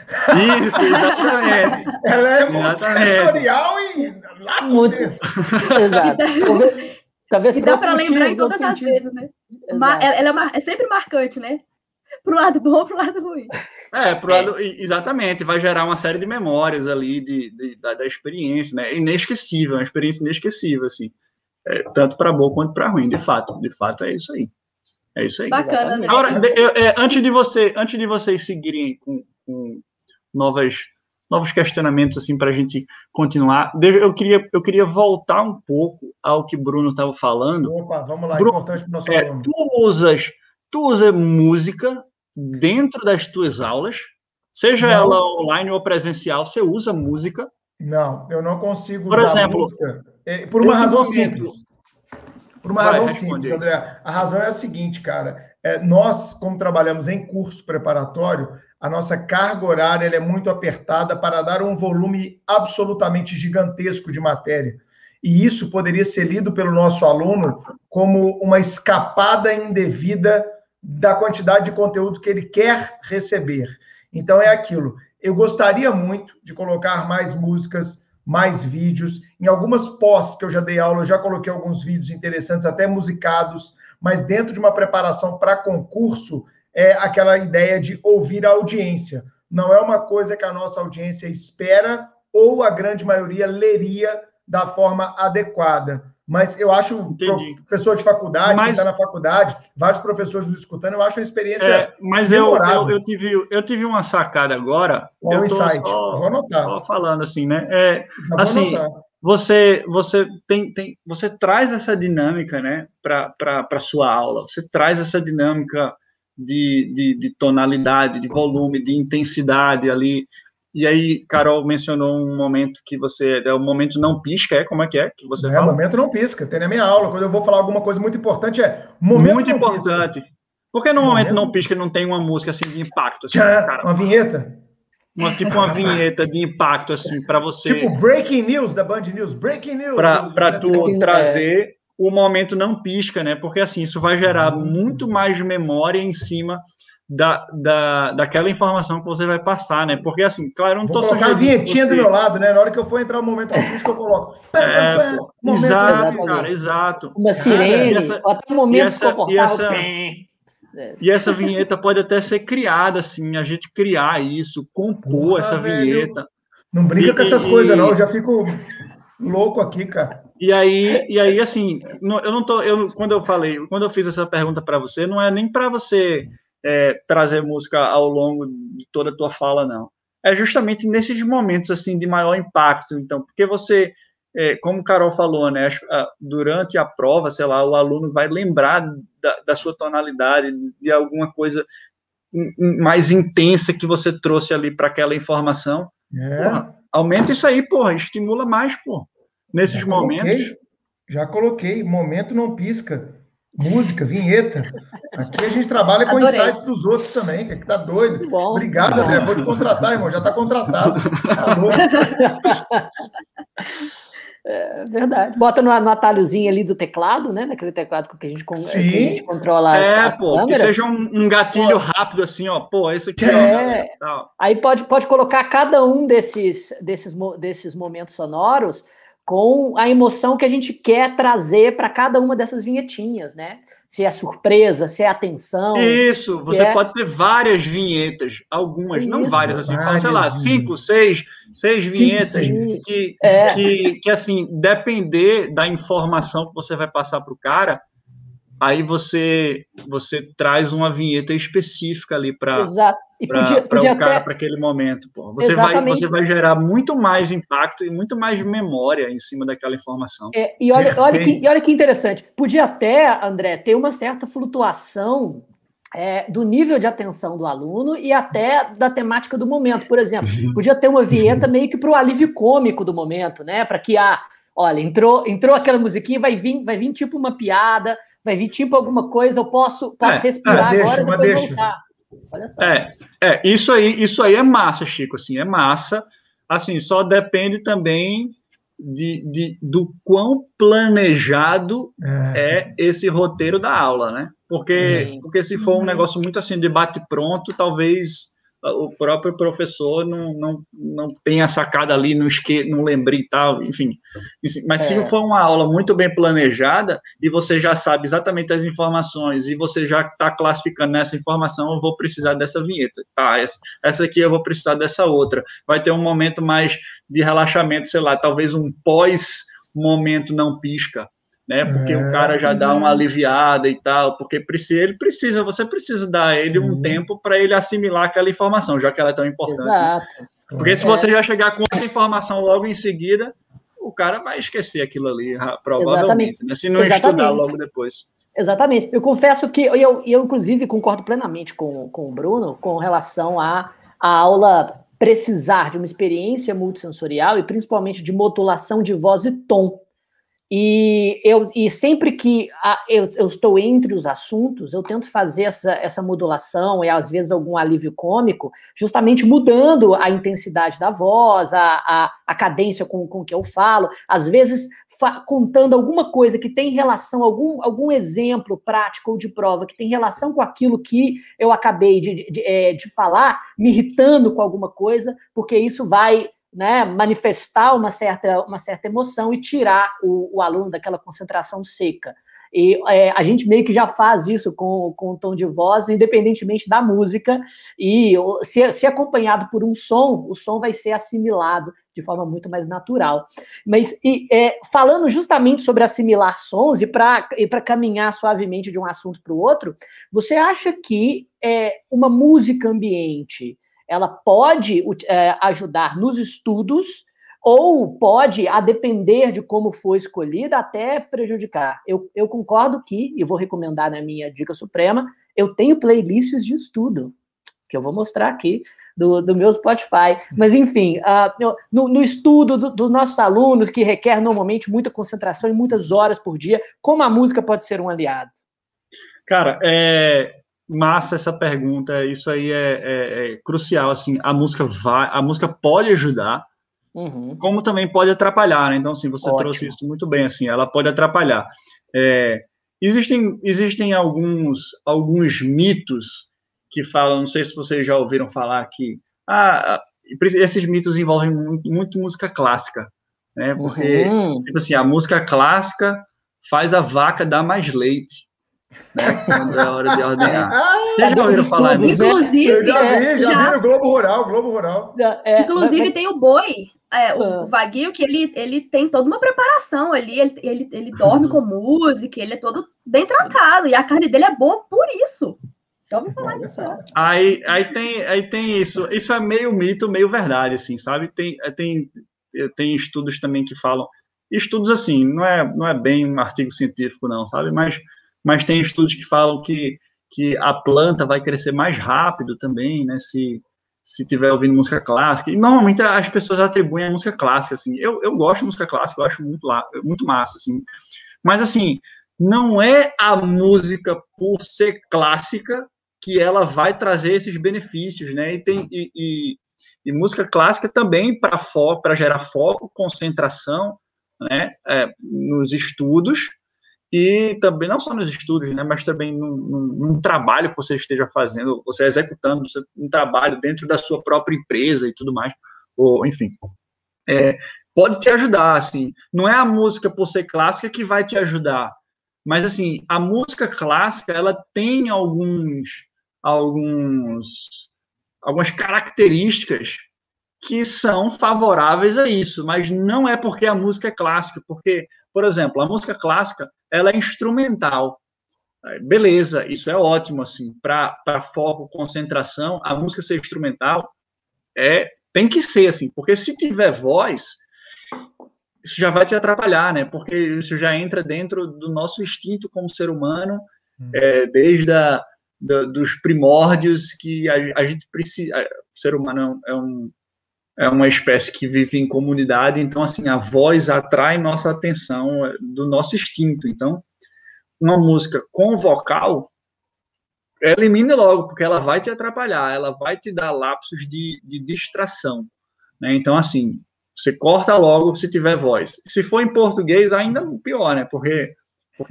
Isso, exatamente. Ela é multissensorial e lato senso. Exato. Talvez e dá para lembrar em todas as vezes, né? Ela é sempre marcante, né? Pro lado bom, pro lado ruim. Pro lado, exatamente, vai gerar uma série de memórias ali da experiência, né? Inesquecível, uma experiência inesquecível, assim. Tanto para bom quanto para ruim, de fato é isso aí. É isso aí. Bacana, né? Agora, antes de vocês seguirem com novos questionamentos, assim, para a gente continuar, eu queria voltar um pouco ao que Bruno estava falando. Opa, vamos lá, Bruno, importante para o nosso aluno. Tu usa música dentro das tuas aulas, seja ela online ou presencial, você usa música? Não, eu não consigo usar exemplo, música. Por uma razão simples. Por uma razão simples, André. A razão é a seguinte, cara. Nós, como trabalhamos em curso preparatório, a nossa carga horária é muito apertada para dar um volume absolutamente gigantesco de matéria. E isso poderia ser lido pelo nosso aluno como uma escapada indevida da quantidade de conteúdo que ele quer receber. Então, é aquilo. Eu gostaria muito de colocar mais músicas, mais vídeos. Em algumas pós que eu já dei aula, eu já coloquei alguns vídeos interessantes, até musicados, mas dentro de uma preparação para concurso, é aquela ideia de ouvir a audiência. Não é uma coisa que a nossa audiência espera ou a grande maioria leria da forma adequada. Mas eu acho, professor de faculdade, quem está na faculdade, vários professores nos escutando, eu acho uma experiência mas eu tive uma sacada agora. Eu estou só falando assim, né? Assim, você traz essa dinâmica, né, para a sua aula. Você traz essa dinâmica de tonalidade, de volume, de intensidade ali. E aí, Carol mencionou um momento que o momento não pisca, como é que você fala? O momento não pisca, tem na minha aula, quando eu vou falar alguma coisa muito importante, momento muito não importante. Pisca. Por que no momento não pisca não tem uma música assim de impacto? Assim, cara? Uma vinheta? Tipo uma vinheta de impacto, assim, para você... Tipo Breaking News, da Band News, Breaking News. Para tu trazer o momento não pisca, né? Porque, assim, isso vai gerar muito mais memória em cima daquela informação que você vai passar, né? Porque, assim, claro, eu não estou sugerindo... Vou colocar a vinhetinha do meu lado, né? Na hora que eu for entrar o momento não pisca, eu coloco... Exato, cara, exato. Uma sirene, até um momento confortável. E essa vinheta pode até ser criada, assim, a gente criar isso, compor essa vinheta. Não brinca com essas coisas, não. Eu já fico louco aqui, cara. E aí, assim, quando eu fiz essa pergunta para você, não é nem para você trazer música ao longo de toda a tua fala, não. É justamente nesses momentos, assim, de maior impacto. Então, porque você... como o Carol falou, né, durante a prova, sei lá, o aluno vai lembrar da sua tonalidade, de alguma coisa mais intensa que você trouxe ali para aquela informação. Porra, aumenta isso aí, porra, estimula mais, porra, nesses momentos. Já coloquei, momento não pisca. Música, vinheta. Aqui a gente trabalha com insights dos outros também, que tá doido. Bom, obrigado, André. Vou te contratar, irmão. Já tá contratado. Alô. É verdade. Bota no atalhozinho ali do teclado, né? Naquele teclado que a gente controla as câmeras. Que seja um gatilho rápido, assim, ó. Pô, isso aqui, ó. Aí pode colocar cada um desses momentos sonoros com a emoção que a gente quer trazer para cada uma dessas vinhetinhas, né? Se é surpresa, se é atenção. Isso, você pode ter várias vinhetas, algumas, não várias, assim, sei lá, 5, 6 vinhetas que, assim, depender da informação que você vai passar para o cara, aí você traz uma vinheta específica ali para o cara, para aquele momento. Pô. Você vai gerar muito mais impacto e muito mais memória em cima daquela informação. E olha que interessante. Podia até, André, ter uma certa flutuação do nível de atenção do aluno e até da temática do momento. Por exemplo, podia ter uma vinheta meio que para o alívio cômico do momento, né? Para que Olha, entrou aquela musiquinha, vai vir tipo uma piada, vai vir tipo alguma coisa, eu posso respirar agora e depois voltar. Olha só. Isso aí é massa, Chico, assim, é massa, assim, só depende também do quão planejado é esse roteiro da aula, né? Porque se for um negócio muito assim de bate-pronto, talvez o próprio professor não tenha sacado ali, não lembre e tal, enfim. Mas se for uma aula muito bem planejada e você já sabe exatamente as informações e você já está classificando nessa informação, eu vou precisar dessa vinheta, tá? Essa aqui eu vou precisar dessa outra. Vai ter um momento mais de relaxamento, sei lá, talvez um pós-momento não pisca, né? Porque o cara já dá uma aliviada e tal, porque você precisa dar a ele um tempo para ele assimilar aquela informação, já que ela é tão importante. Exato. Né? Porque se você já chegar com outra informação logo em seguida, o cara vai esquecer aquilo ali, provavelmente, né? Se não estudar logo depois. Exatamente. Eu confesso que eu inclusive, concordo plenamente com o Bruno com relação à aula precisar de uma experiência multissensorial e principalmente de modulação de voz e tom. E sempre que eu estou entre os assuntos, eu tento fazer essa modulação e, às vezes, algum alívio cômico, justamente mudando a intensidade da voz, a cadência com que eu falo, às vezes contando alguma coisa que tem relação, algum exemplo prático ou de prova que tem relação com aquilo que eu acabei de falar, me irritando com alguma coisa, porque isso vai... né, manifestar uma certa emoção e tirar o aluno daquela concentração seca. E a gente meio que já faz isso com o tom de voz, independentemente da música, e se acompanhado por um som, o som vai ser assimilado de forma muito mais natural. Mas falando justamente sobre assimilar sons, e para caminhar suavemente de um assunto para o outro, você acha que uma música ambiente ela pode ajudar nos estudos ou pode, a depender de como for escolhida, até prejudicar? Eu concordo e vou recomendar na minha dica suprema, eu tenho playlists de estudo, que eu vou mostrar aqui, do meu Spotify. Mas, enfim, no estudo dos nossos alunos, que requer normalmente muita concentração e muitas horas por dia, como a música pode ser um aliado? Cara, massa essa pergunta, isso aí é crucial, assim, a música pode ajudar, como também pode atrapalhar, né? Então, assim, você trouxe isso muito bem, assim, ela pode atrapalhar. Existem alguns mitos que falam, não sei se vocês já ouviram falar que esses mitos envolvem muito música clássica, né? Porque, tipo assim, a música clássica faz a vaca dar mais leite, né? Quando é hora de ordenhar. Vocês já ouviram falar disso? Inclusive, eu já vi no Globo Rural. Inclusive, tem o boi, o vaguio, que ele tem toda uma preparação ali, ele dorme com música, ele é todo bem tratado, e a carne dele é boa por isso. Já ouvi falar disso. Aí tem isso. Isso é meio mito, meio verdade, assim, sabe? Tem estudos também que falam... Estudos, assim, não é bem um artigo científico, não, sabe? Mas tem estudos que falam que a planta vai crescer mais rápido também, né? Se estiver ouvindo música clássica. E normalmente as pessoas atribuem a música clássica, assim. Eu gosto de música clássica, eu acho muito massa, assim. Mas, assim, não é a música por ser clássica que ela vai trazer esses benefícios, né? E música clássica também para gerar foco, concentração, né? Nos estudos, e também não só nos estudos, né? Mas também num trabalho que você esteja fazendo, você executando um trabalho dentro da sua própria empresa e tudo mais, ou enfim. Pode te ajudar, assim. Não é a música por ser clássica que vai te ajudar, mas, assim, a música clássica, ela tem algumas características que são favoráveis a isso, mas não é porque a música é clássica, porque, por exemplo, a música clássica, ela é instrumental. Beleza, isso é ótimo, assim, para foco, concentração, a música ser instrumental tem que ser, assim, porque se tiver voz, isso já vai te atrapalhar, né? Porque isso já entra dentro do nosso instinto como ser humano, desde dos primórdios, que a gente precisa... O ser humano é um é uma espécie que vive em comunidade, então, assim, a voz atrai nossa atenção do nosso instinto. Então, uma música com vocal, elimine logo, porque ela vai te atrapalhar, ela vai te dar lapsos de distração, né? Então, assim, você corta logo se tiver voz. Se for em português, ainda pior, né? Porque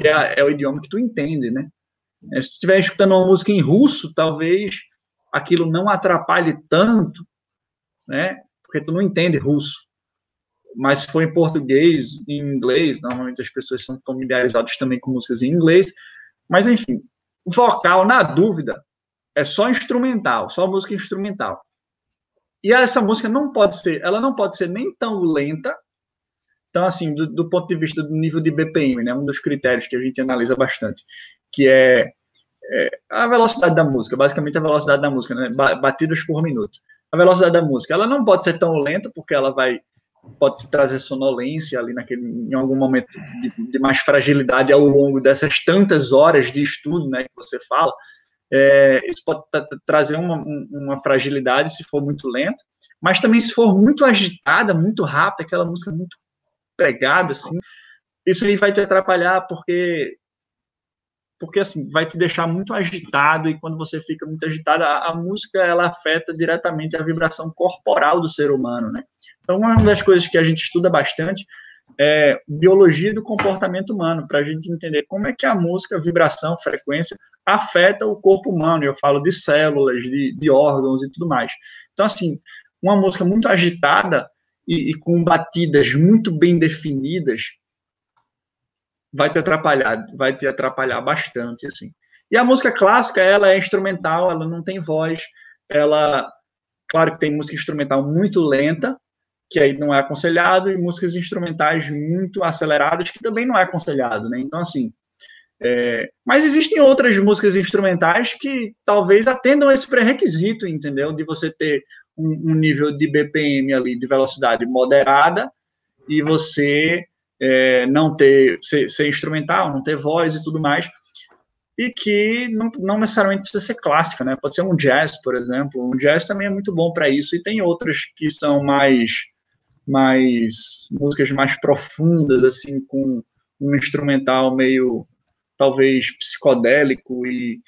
é o idioma que tu entende, né? Se tu estiver escutando uma música em russo, talvez aquilo não atrapalhe tanto, né? Porque tu não entende russo. Mas se for em português, em inglês, normalmente as pessoas são familiarizadas também com músicas em inglês. Mas, enfim, vocal, na dúvida, é só instrumental, só música instrumental. E essa música ela não pode ser nem tão lenta. Então, assim, do ponto de vista do nível de BPM, né, um dos critérios que a gente analisa bastante, que é a velocidade da música, basicamente a velocidade da música, né, batidas por minuto. A velocidade da música, ela não pode ser tão lenta, porque ela pode trazer sonolência ali em algum momento de mais fragilidade ao longo dessas tantas horas de estudo, né, que você fala. Isso pode trazer uma fragilidade se for muito lenta, mas também se for muito agitada, muito rápida, aquela música muito pregada, assim, isso aí vai te atrapalhar, porque assim, vai te deixar muito agitado, e quando você fica muito agitado, a música, ela afeta diretamente a vibração corporal do ser humano, né? Então, uma das coisas que a gente estuda bastante é biologia do comportamento humano, para a gente entender como é que a música, vibração, frequência, afeta o corpo humano. Eu falo de células, de órgãos e tudo mais. Então, assim, uma música muito agitada e com batidas muito bem definidas vai te atrapalhar bastante, assim. E a música clássica, ela é instrumental, ela não tem voz, claro que tem música instrumental muito lenta, que aí não é aconselhado, e músicas instrumentais muito aceleradas, que também não é aconselhado, né? Então, assim, mas existem outras músicas instrumentais que talvez atendam esse pré-requisito, entendeu? De você ter um nível de BPM ali, de velocidade moderada, e você não ser instrumental, não ter voz e tudo mais, e que não necessariamente precisa ser clássica, né? Pode ser um jazz, por exemplo. Um jazz também é muito bom para isso, e tem outras que são mais músicas mais profundas, assim, com um instrumental meio, talvez, psicodélico e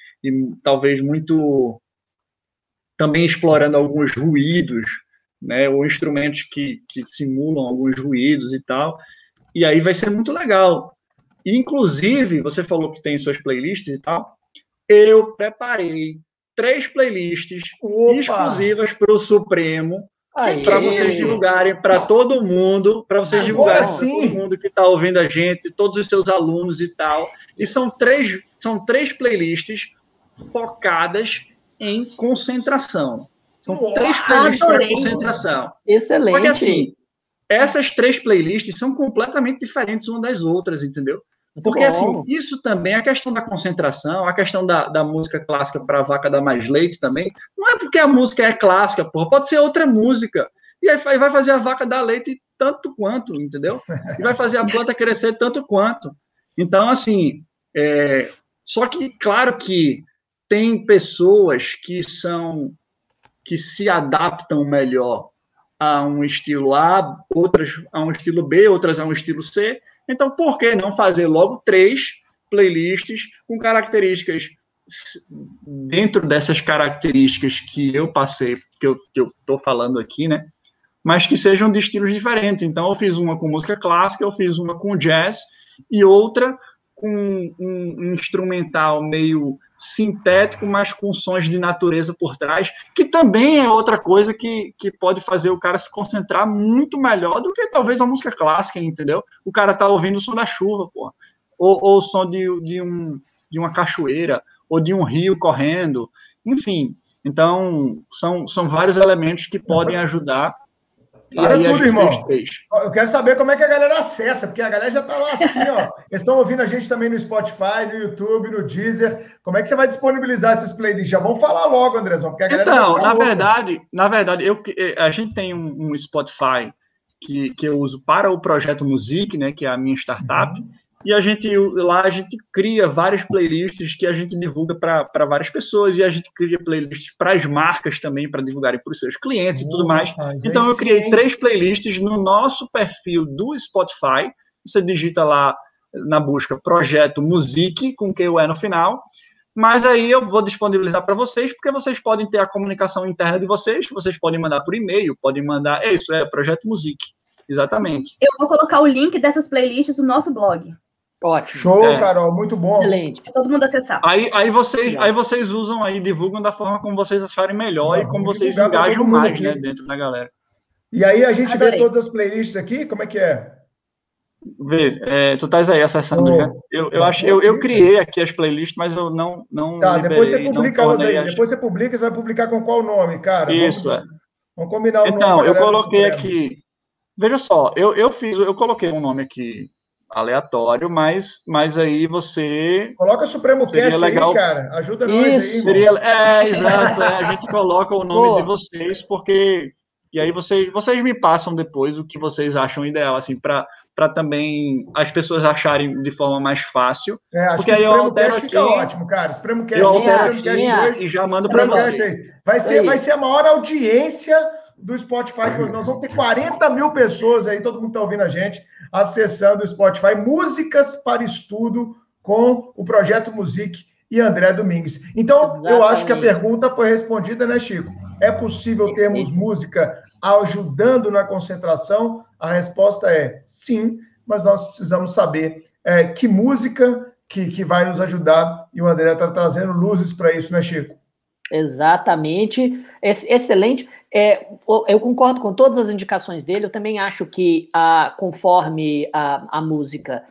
talvez muito também explorando alguns ruídos, né? Ou instrumentos que simulam alguns ruídos e tal. E aí vai ser muito legal. Inclusive, você falou que tem suas playlists e tal. Eu preparei 3 playlists exclusivas para o Supremo, para vocês divulgarem para todo mundo, para vocês divulgarem para todo mundo que está ouvindo a gente, todos os seus alunos e tal. E são três playlists focadas em concentração. São 3 playlists para concentração. Excelente. Só que, assim, essas 3 playlists são completamente diferentes uma das outras, entendeu? Porque, assim, isso também, a questão da concentração, a questão da música clássica para a vaca dar mais leite também, não é porque a música é clássica, porra, pode ser outra música. E aí vai fazer a vaca dar leite tanto quanto, entendeu? E vai fazer a planta crescer tanto quanto. Então, assim, só que, claro que tem pessoas que se adaptam melhor a um estilo A, outras a um estilo B, outras a um estilo C. Então, por que não fazer logo 3 playlists com características dentro dessas características que eu passei, que eu estou falando aqui, né? Mas que sejam de estilos diferentes. Então, eu fiz uma com música clássica, eu fiz uma com jazz e outra com um instrumental meio sintético, mas com sons de natureza por trás, que também é outra coisa que pode fazer o cara se concentrar muito melhor do que talvez a música clássica, entendeu? O cara tá ouvindo o som da chuva, pô, ou o som de uma cachoeira, ou de um rio correndo, enfim. Então, são vários elementos que podem ajudar. Para tudo, irmão. Eu quero saber como é que a galera acessa, porque a galera já está lá assim, ó. Eles estão ouvindo a gente também no Spotify, no YouTube, no Deezer. Como é que você vai disponibilizar essas playlists? Já vamos falar logo, Andrezão, porque a galera então, na verdade, a gente tem um Spotify que eu uso para o Projeto Music, né, que é a minha startup, E lá a gente cria várias playlists que a gente divulga para várias pessoas, e a gente cria playlists para as marcas também, para divulgarem para os seus clientes e tudo mais. Rapaz, então eu criei 3 playlists no nosso perfil do Spotify. Você digita lá na busca Projeto Music, com QE no final. Mas aí eu vou disponibilizar para vocês, porque vocês podem ter a comunicação interna de vocês, que vocês podem mandar por e-mail, podem mandar... É isso, Projeto Music. Exatamente. Eu vou colocar o link dessas playlists no nosso blog. Ótimo. Show, Carol, muito bom. Excelente. Todo mundo acessar. Aí vocês usam aí, divulgam da forma como vocês acharem melhor e como vocês engajam mais, né, dentro da galera. E aí a gente vê todas as playlists aqui, como é que é? Vê, tu estás aí acessando, né? Eu criei aqui as playlists, mas eu não tá, liberei, depois você publica elas aí. Depois você publica, você vai publicar com qual nome, cara? Isso, Vamos combinar o nome. Então, eu coloquei aqui... Veja só, eu coloquei um nome aqui aleatório, mas aí você... Coloca Supremo Cast legal. Aí, cara. Ajuda nós aí. Exato. A gente coloca o nome de vocês, porque... E aí vocês me passam depois o que vocês acham ideal, assim, para também as pessoas acharem de forma mais fácil. Acho porque que aí o Supremo Cast fica ótimo, cara. Supremo Cast, eu altero aqui e já mando para vocês. Vai ser a maior audiência do Spotify. Nós vamos ter 40 mil pessoas aí, todo mundo está ouvindo a gente, acessando o Spotify. Músicas para estudo com o Projeto Music e André Domingues. Então, eu acho que a pergunta foi respondida, né, Chico? É possível termos música ajudando na concentração? A resposta é sim, mas nós precisamos saber que música que vai nos ajudar, e o André está trazendo luzes para isso, né, Chico? Exatamente. Excelente. Eu concordo com todas as indicações dele. Eu também acho que, conforme a música,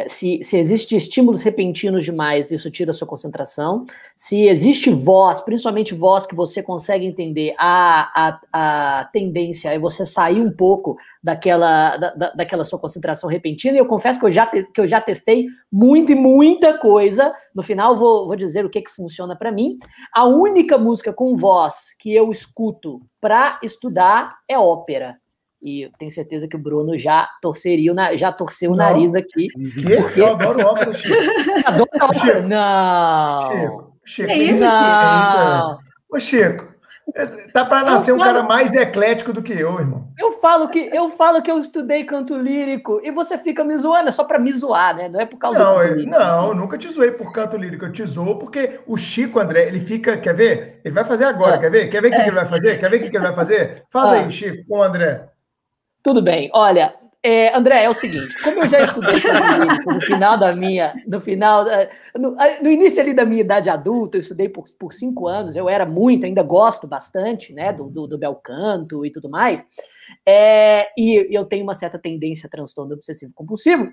se existe estímulos repentinos demais, isso tira a sua concentração. Se existe voz, principalmente voz que você consegue entender, a tendência é você sair um pouco daquela sua concentração repentina. E eu confesso que eu já testei muita coisa. No final, vou dizer o que funciona para mim. A única música com voz que eu escuto para estudar é ópera. E eu tenho certeza que o Bruno já torceu o nariz aqui. Porque... Eu adoro ópera, Chico. Adoro ópera? Não. Chico. É isso, não. Chico? Ô, Chico, tá para nascer um cara mais eclético do que eu, irmão. Eu falo que eu estudei canto lírico e você fica me zoando, é só para me zoar, né? Não é por causa do canto lírico. Não, eu nunca te zoei por canto lírico, eu te zoo porque o Chico, André, ele fica, quer ver? Ele vai fazer agora, quer ver? Quer ver o que ele vai fazer? Quer ver o que ele vai fazer? Faz aí, Chico, com o André. Tudo bem, olha, André, é o seguinte, como eu já estudei canto lírico no início ali da minha idade adulta, eu estudei por 5 anos, eu era ainda gosto bastante, né, do bel canto e tudo mais, e eu tenho uma certa tendência a transtorno obsessivo compulsivo.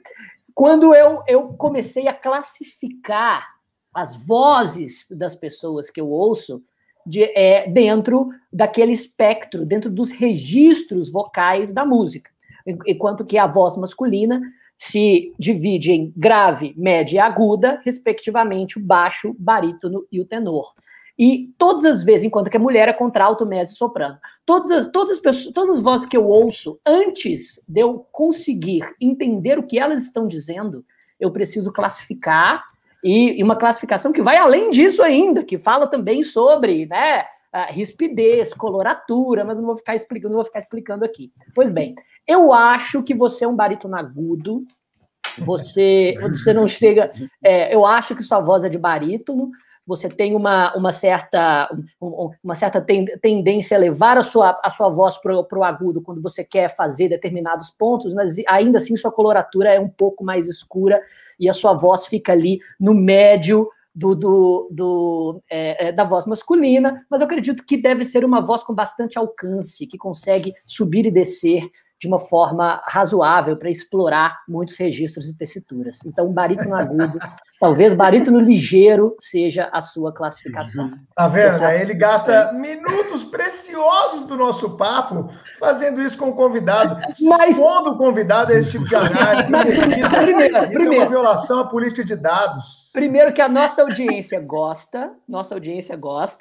Quando eu comecei a classificar as vozes das pessoas que eu ouço dentro daquele espectro, dentro dos registros vocais da música, enquanto que a voz masculina se divide em grave, média e aguda, respectivamente o baixo, barítono e o tenor. E todas as vezes, enquanto que a mulher é contralto, mezzo e soprano. Todas as vozes que eu ouço, antes de eu conseguir entender o que elas estão dizendo, eu preciso classificar, e uma classificação que vai além disso ainda, que fala também sobre, né, rispidez, coloratura, mas não vou ficar explicando aqui. Pois bem, eu acho que você é um barítono agudo, você não chega... eu acho que sua voz é de barítono, você tem uma certa tendência a levar a sua voz para o agudo quando você quer fazer determinados pontos, mas ainda assim sua coloratura é um pouco mais escura e a sua voz fica ali no médio da voz masculina, mas eu acredito que deve ser uma voz com bastante alcance, que consegue subir e descer de uma forma razoável para explorar muitos registros e tessituras. Então, um barítono agudo Talvez barítono ligeiro seja a sua classificação. Tá vendo? Ele gasta minutos preciosos do nosso papo fazendo isso com o convidado. Expondo o convidado a esse tipo de análise. Isso é uma violação à política de dados. Primeiro que a nossa audiência gosta,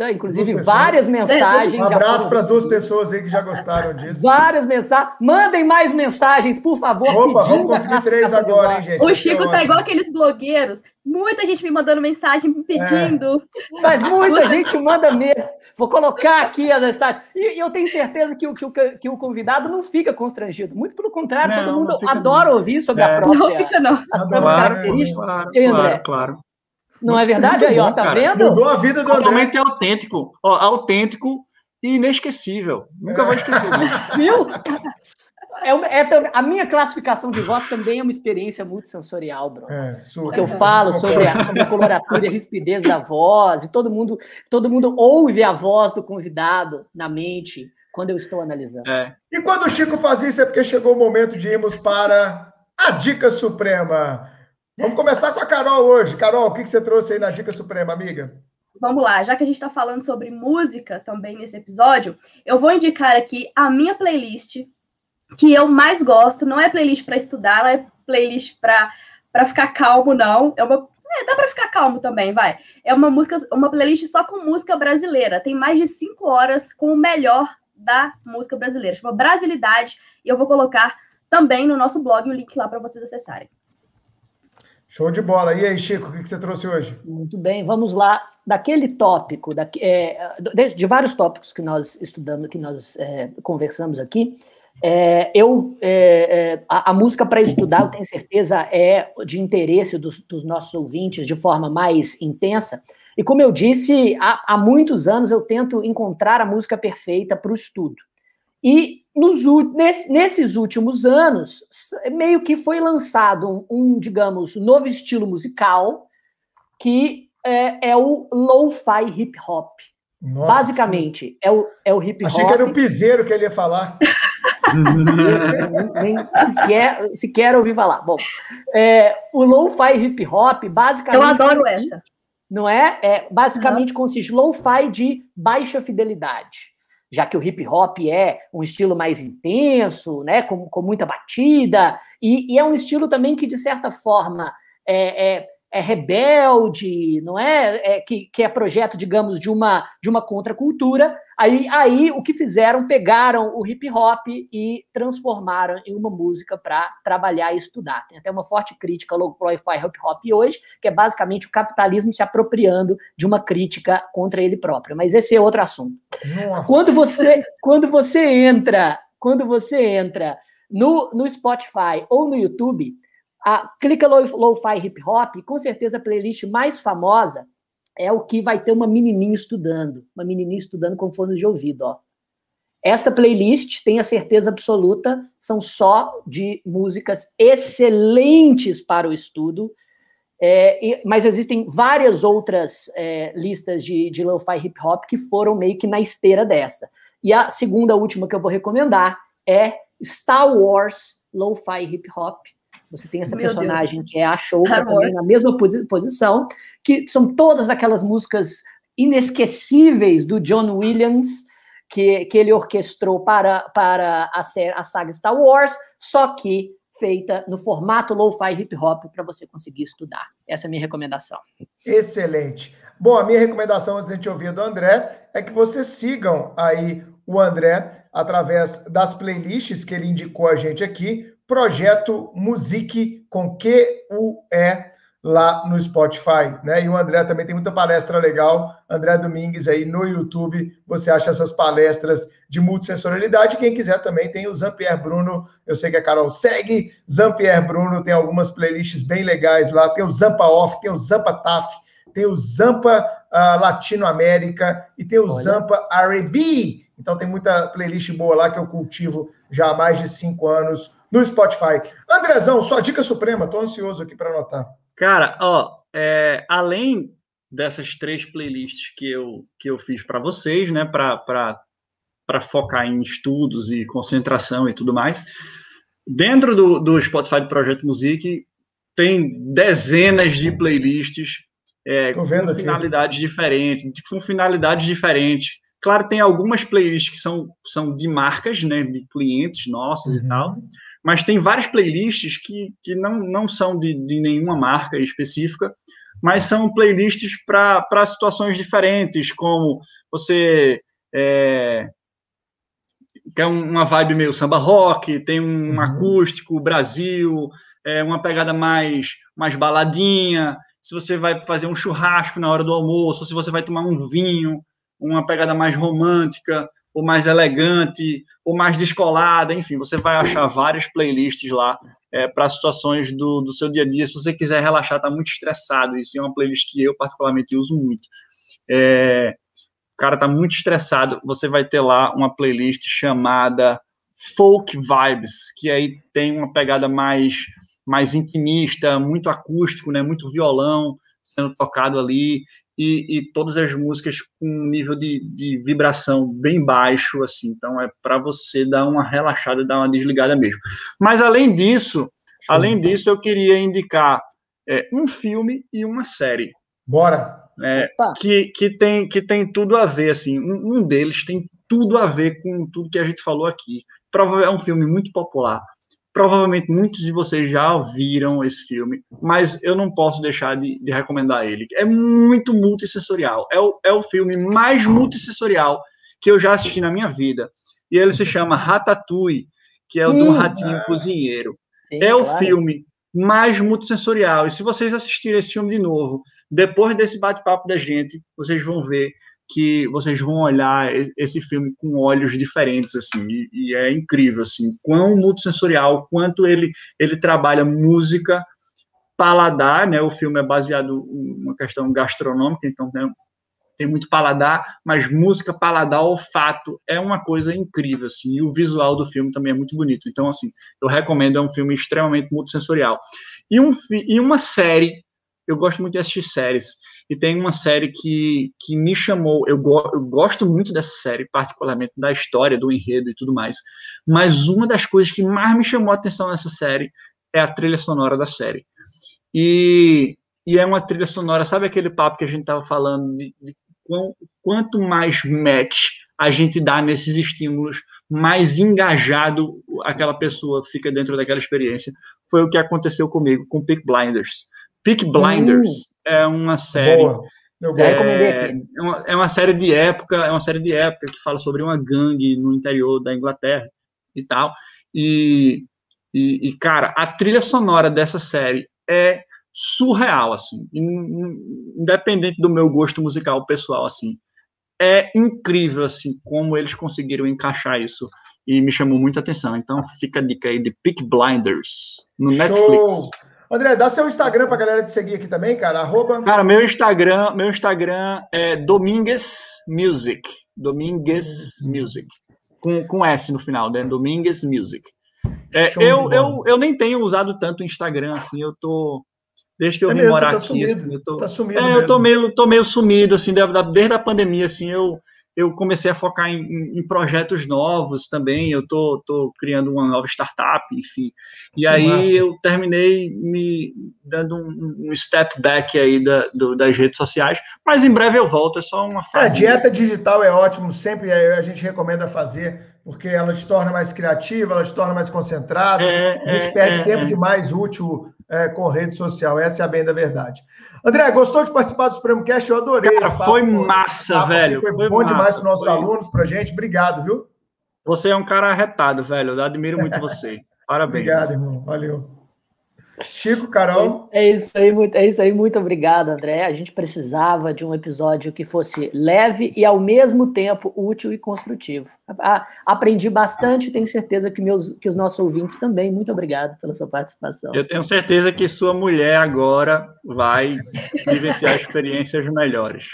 inclusive várias mensagens. Um abraço para 2 pessoas aí que já gostaram disso. Várias mensagens. Mandem mais mensagens, por favor. Opa, vamos conseguir 3 agora, hein, gente? O Chico tá igual aqueles blogueiros. Muita gente me mandando mensagem, me pedindo. Mas muita gente manda mesmo. Vou colocar aqui as mensagens. E eu tenho certeza que o convidado não fica constrangido. Muito pelo contrário, todo mundo adora ouvir sobre a própria. Não fica, não. As próprias características. E aí, André? Claro. Não é verdade? Aí, ó, tá vendo? Mudou a vida do André. Totalmente autêntico. Ó, autêntico e inesquecível. Nunca vou esquecer disso. Viu? A minha classificação de voz também é uma experiência multissensorial, bro. Porque eu falo sobre a coloratura e a rispidez da voz, e todo mundo ouve a voz do convidado na mente quando eu estou analisando. E quando o Chico faz isso é porque chegou o momento de irmos para a Dica Suprema. Vamos começar com a Carol hoje. Carol, o que você trouxe aí na Dica Suprema, amiga? Vamos lá, já que a gente está falando sobre música também nesse episódio, eu vou indicar aqui a minha playlist que eu mais gosto. Não é playlist para estudar, não é playlist para ficar calmo, não. Dá para ficar calmo também, vai. É uma playlist só com música brasileira. Tem mais de 5 horas com o melhor da música brasileira. Chama Brasilidade, e eu vou colocar também no nosso blog o link lá para vocês acessarem. Show de bola. E aí, Chico, o que você trouxe hoje? Muito bem, vamos lá. Daquele tópico, de vários tópicos que nós estudamos, que nós conversamos aqui, a música para estudar, eu tenho certeza, é de interesse dos nossos ouvintes de forma mais intensa. E como eu disse, há muitos anos eu tento encontrar a música perfeita para o estudo. E nesses últimos anos, meio que foi lançado digamos, novo estilo musical, que é o lo-fi hip-hop. Nossa, basicamente, é o hip-hop. Achei que era o piseiro que ele ia falar. Nem sequer ouvi falar. Bom, o lo-fi hip-hop, basicamente... Eu adoro essa. Não é? Basicamente consiste lo-fi de baixa fidelidade. Já que o hip-hop é um estilo mais intenso, né, com muita batida, e é um estilo também que, de certa forma, é rebelde, não é? Que é projeto, digamos, de uma contracultura. Aí o que fizeram, pegaram o hip-hop e transformaram em uma música para trabalhar e estudar. Tem até uma forte crítica ao lo-fi hip-hop hoje, que é basicamente o capitalismo se apropriando de uma crítica contra ele próprio. Mas esse é outro assunto. Nossa. Quando você entra no Spotify ou no YouTube, clica lo-fi hip-hop, com certeza a playlist mais famosa é o que vai ter uma menininha estudando com fones de ouvido, ó. Essa playlist, tenha certeza absoluta, são só de músicas excelentes para o estudo, mas existem várias outras listas de lo-fi hip-hop que foram meio que na esteira dessa. E a segunda, última que eu vou recomendar é Star Wars lo-fi hip-hop. Você tem essa personagem que é a Ahsoka também na mesma posição, que são todas aquelas músicas inesquecíveis do John Williams, que ele orquestrou para a saga Star Wars, só que feita no formato lo-fi hip-hop para você conseguir estudar. Essa é a minha recomendação. Excelente. Bom, a minha recomendação, antes de a gente ouvir do André, é que vocês sigam aí o André através das playlists que ele indicou a gente aqui, Projeto Musique com QUE lá no Spotify, né? E o André também tem muita palestra legal, André Domingues aí no YouTube, você acha essas palestras de multissensorialidade. Quem quiser também tem o Zampier Bruno, eu sei que a Carol segue, Zampier Bruno tem algumas playlists bem legais lá, tem o Zampa Off, tem o Zampa Taf, tem o Zampa Latinoamérica e tem o Zampa R&B. Então tem muita playlist boa lá que eu cultivo já há mais de 5 anos no Spotify. Andrezão, sua dica suprema, estou ansioso aqui para anotar. Cara, além dessas 3 playlists que eu fiz para vocês, né, para focar em estudos e concentração e tudo mais, dentro do Spotify do Projeto Musique tem dezenas de playlists com finalidades diferentes. Claro, tem algumas playlists que são de marcas, né, de clientes nossos e tal, mas tem várias playlists que não são de nenhuma marca específica, mas são playlists para situações diferentes, como você quer uma vibe meio samba rock, tem um acústico, Brasil, uma pegada mais baladinha, se você vai fazer um churrasco na hora do almoço, se você vai tomar um vinho, uma pegada mais romântica, ou mais elegante, ou mais descolada, enfim, você vai achar várias playlists lá para situações do seu dia a dia, se você quiser relaxar, tá muito estressado, isso é uma playlist que eu particularmente uso muito. O cara tá muito estressado, você vai ter lá uma playlist chamada Folk Vibes, que aí tem uma pegada mais intimista, muito acústico, né, muito violão sendo tocado ali, e todas as músicas com um nível de vibração bem baixo, assim, então é para você dar uma relaxada, dar uma desligada mesmo. Mas além disso, eu queria indicar um filme e uma série. Bora! Que tem tudo a ver, assim, um deles tem tudo a ver com tudo que a gente falou aqui. É um filme muito popular, provavelmente muitos de vocês já viram esse filme, mas eu não posso deixar de recomendar ele. É muito multissensorial, é o filme mais multissensorial que eu já assisti na minha vida, e ele se chama Ratatouille, que é o do ratinho cozinheiro. Sim, o filme mais multissensorial, e se vocês assistirem esse filme de novo, depois desse bate-papo da gente, vocês vão ver que vocês vão olhar esse filme com olhos diferentes, assim, e é incrível, assim, quão multissensorial, quanto ele trabalha música, paladar, né, o filme é baseado em uma questão gastronômica, então tem muito paladar, mas música, paladar, olfato, é uma coisa incrível, assim, e o visual do filme também é muito bonito, então, assim, eu recomendo, é um filme extremamente multissensorial. E uma série, eu gosto muito de assistir séries, e tem uma série que me chamou, eu gosto muito dessa série, particularmente da história, do enredo e tudo mais, mas uma das coisas que mais me chamou a atenção nessa série é a trilha sonora da série. E é uma trilha sonora, sabe aquele papo que a gente estava falando, de quanto mais match a gente dá nesses estímulos, mais engajado aquela pessoa fica dentro daquela experiência. Foi o que aconteceu comigo com Peaky Blinders. Peaky Blinders é uma série. É uma série de época, que fala sobre uma gangue no interior da Inglaterra e tal. E cara, a trilha sonora dessa série é surreal, assim, independente do meu gosto musical pessoal, assim. É incrível, assim, como eles conseguiram encaixar isso. E me chamou muita atenção. Então, fica a dica aí de Peaky Blinders no Netflix. André, dá seu Instagram pra galera te seguir aqui também, cara. @ Cara, meu Instagram é Domingues Music. Domingues Music. Com S no final, né? Domingues Music. Eu nem tenho usado tanto o Instagram, assim, desde que eu vim morar aqui, assim, eu tô meio sumido, assim, desde a pandemia, assim, eu comecei a focar em projetos novos também, eu tô criando uma nova startup, enfim, e aí massa. Eu terminei me dando um step back aí das redes sociais, mas em breve eu volto, é só uma fase. Dieta digital é ótimo, sempre a gente recomenda fazer, porque ela te torna mais criativa, ela te torna mais concentrado, a gente perde tempo demais útil com rede social, essa é a bem da verdade. André, gostou de participar do Supremo Cast? Eu adorei. Cara, foi massa, velho. Foi bom demais para os nossos alunos, para a gente. Obrigado, viu? Você é um cara arretado, velho. Eu admiro muito você. Parabéns. Obrigado, irmão. Valeu. Chico, Carol. É isso aí, muito obrigado, André. A gente precisava de um episódio que fosse leve e, ao mesmo tempo, útil e construtivo. Aprendi bastante, tenho certeza que os nossos ouvintes também. Muito obrigado pela sua participação. Eu tenho certeza que sua mulher agora vai vivenciar experiências melhores.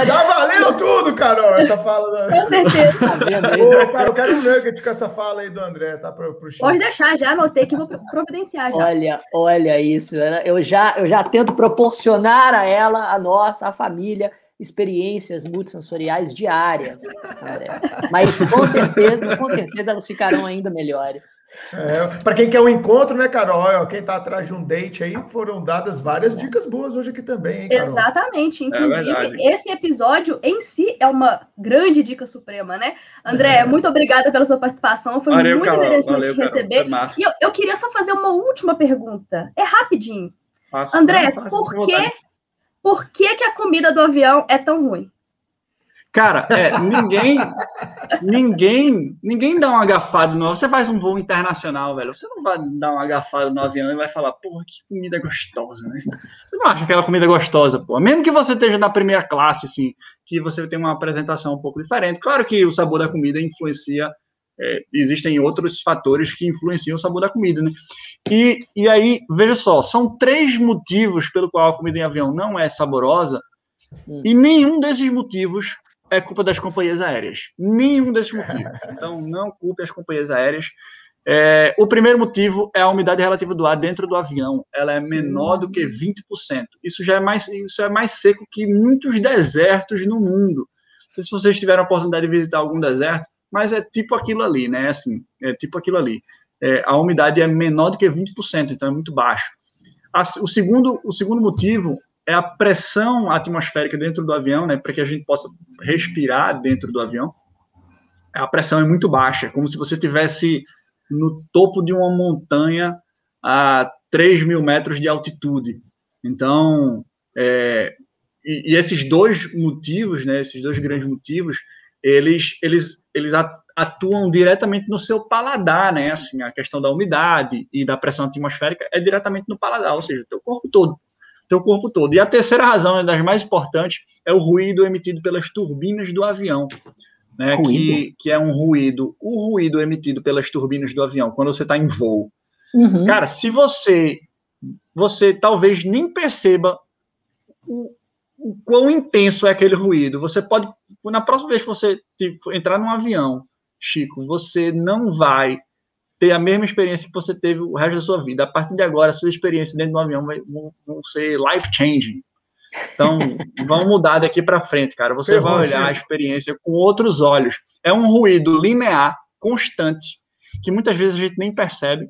Já valeu tudo, Carol, essa fala. Com certeza. Cara, eu quero ver com essa fala aí do André, tá? Pro Chico. Pode deixar, já anotei que vou providenciar já. Olha isso. Eu já tento proporcionar a ela, a nossa, a família, experiências multissensoriais diárias, André. Mas com certeza elas ficarão ainda melhores. Para quem quer um encontro, né, Carol? Quem está atrás de um date aí, foram dadas várias dicas boas hoje aqui também, hein, Carol? Exatamente. Inclusive, esse episódio em si é uma grande dica suprema, né? André, muito obrigada pela sua participação. Foi muito interessante receber. E eu queria só fazer uma última pergunta. É rapidinho. André, por que a comida do avião é tão ruim? Cara, ninguém dá um agafado no avião. Você faz um voo internacional, velho. Você não vai dar um agafado no avião e vai falar, porra, que comida gostosa, né? Você não acha aquela comida gostosa, pô. Mesmo que você esteja na primeira classe, assim, que você tem uma apresentação um pouco diferente. Claro que o sabor da comida influencia. Existem outros fatores que influenciam o sabor da comida, né? E aí, veja só, são 3 motivos pelo qual a comida em avião não é saborosa, e nenhum desses motivos é culpa das companhias aéreas. Nenhum desses motivos. Então, não culpe as companhias aéreas. O primeiro motivo é a umidade relativa do ar dentro do avião. Ela é menor do que 20%. Isso é mais seco que muitos desertos no mundo. Não sei se vocês tiveram a oportunidade de visitar algum deserto, mas é tipo aquilo ali, né? Assim, é tipo aquilo ali. A umidade é menor do que 20%, então é muito baixo. O segundo motivo é a pressão atmosférica dentro do avião, né? Para que a gente possa respirar dentro do avião. A pressão é muito baixa, como se você estivesse no topo de uma montanha a 3.000 metros de altitude. Então, e esses 2 motivos, né? Esses 2 grandes motivos, eles atuam diretamente no seu paladar, né? Assim, a questão da umidade e da pressão atmosférica é diretamente no paladar, ou seja, teu corpo todo. E a terceira razão, das mais importantes, é o ruído emitido pelas turbinas do avião, né? Que é um ruído, o ruído emitido pelas turbinas do avião quando você está em voo. Uhum. Cara, se você talvez nem perceba o quão intenso é aquele ruído. Você pode, na próxima vez que você entrar num avião, Chico, você não vai ter a mesma experiência que você teve o resto da sua vida. A partir de agora, a sua experiência dentro do avião vai ser life-changing. Então, vamos mudar daqui para frente, cara. Você vai olhar a experiência com outros olhos. É um ruído linear, constante, que muitas vezes a gente nem percebe,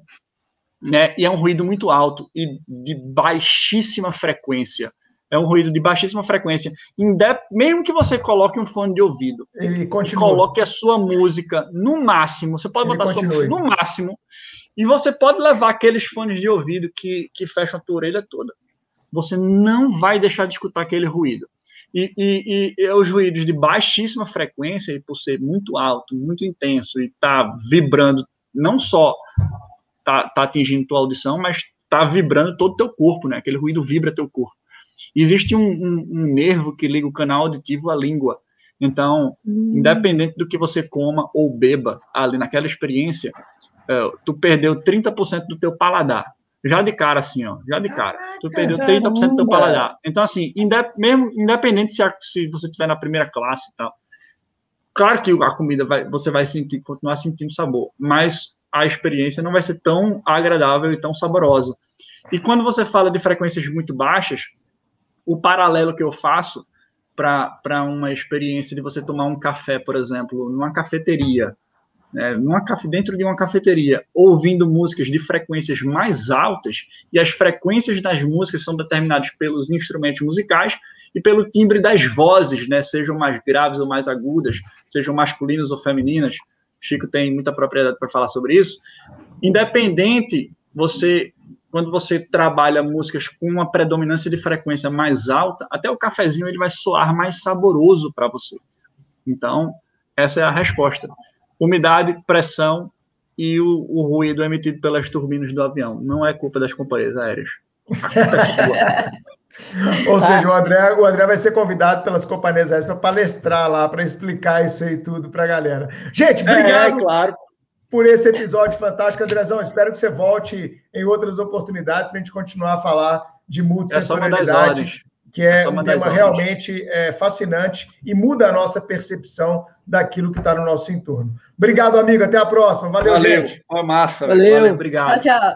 né? E é um ruído muito alto e de baixíssima frequência. É um ruído de baixíssima frequência. Mesmo que você coloque um fone de ouvido e coloque a sua música no máximo, você pode botar a sua música no máximo, e você pode levar aqueles fones de ouvido que fecham a tua orelha toda. Você não vai deixar de escutar aquele ruído. E os ruídos de baixíssima frequência, e por ser muito alto, muito intenso, e tá vibrando, não só tá atingindo tua audição, mas tá vibrando todo o teu corpo, né? Aquele ruído vibra teu corpo. Existe um nervo que liga o canal auditivo à língua. Então, independente do que você coma ou beba ali naquela experiência, tu perdeu 30% do teu paladar. Já de cara, assim, ó. Já de cara. Tu perdeu 30% do teu paladar. Então, assim, independente se você estiver na primeira classe e tal, claro que a comida você vai continuar sentindo sabor, mas a experiência não vai ser tão agradável e tão saborosa. E quando você fala de frequências muito baixas, o paralelo que eu faço para uma experiência de você tomar um café, por exemplo, numa cafeteria, né, dentro de uma cafeteria, ouvindo músicas de frequências mais altas, e as frequências das músicas são determinadas pelos instrumentos musicais e pelo timbre das vozes, né, sejam mais graves ou mais agudas, sejam masculinas ou femininas. Chico tem muita propriedade para falar sobre isso. Independente, quando você trabalha músicas com uma predominância de frequência mais alta, até o cafezinho ele vai soar mais saboroso para você. Então, essa é a resposta. Umidade, pressão e o ruído emitido pelas turbinas do avião. Não é culpa das companhias aéreas. A culpa é sua. Ou seja, o André vai ser convidado pelas companhias aéreas para palestrar lá, para explicar isso aí tudo para a galera. Gente, obrigado. Claro. Por esse episódio fantástico, Andrezão. Espero que você volte em outras oportunidades para a gente continuar a falar de multissensorialidade, que é um tema realmente fascinante e muda a nossa percepção daquilo que está no nosso entorno. Obrigado, amigo. Até a próxima. Valeu, gente. Massa. Valeu. Obrigado. Tchau, tchau.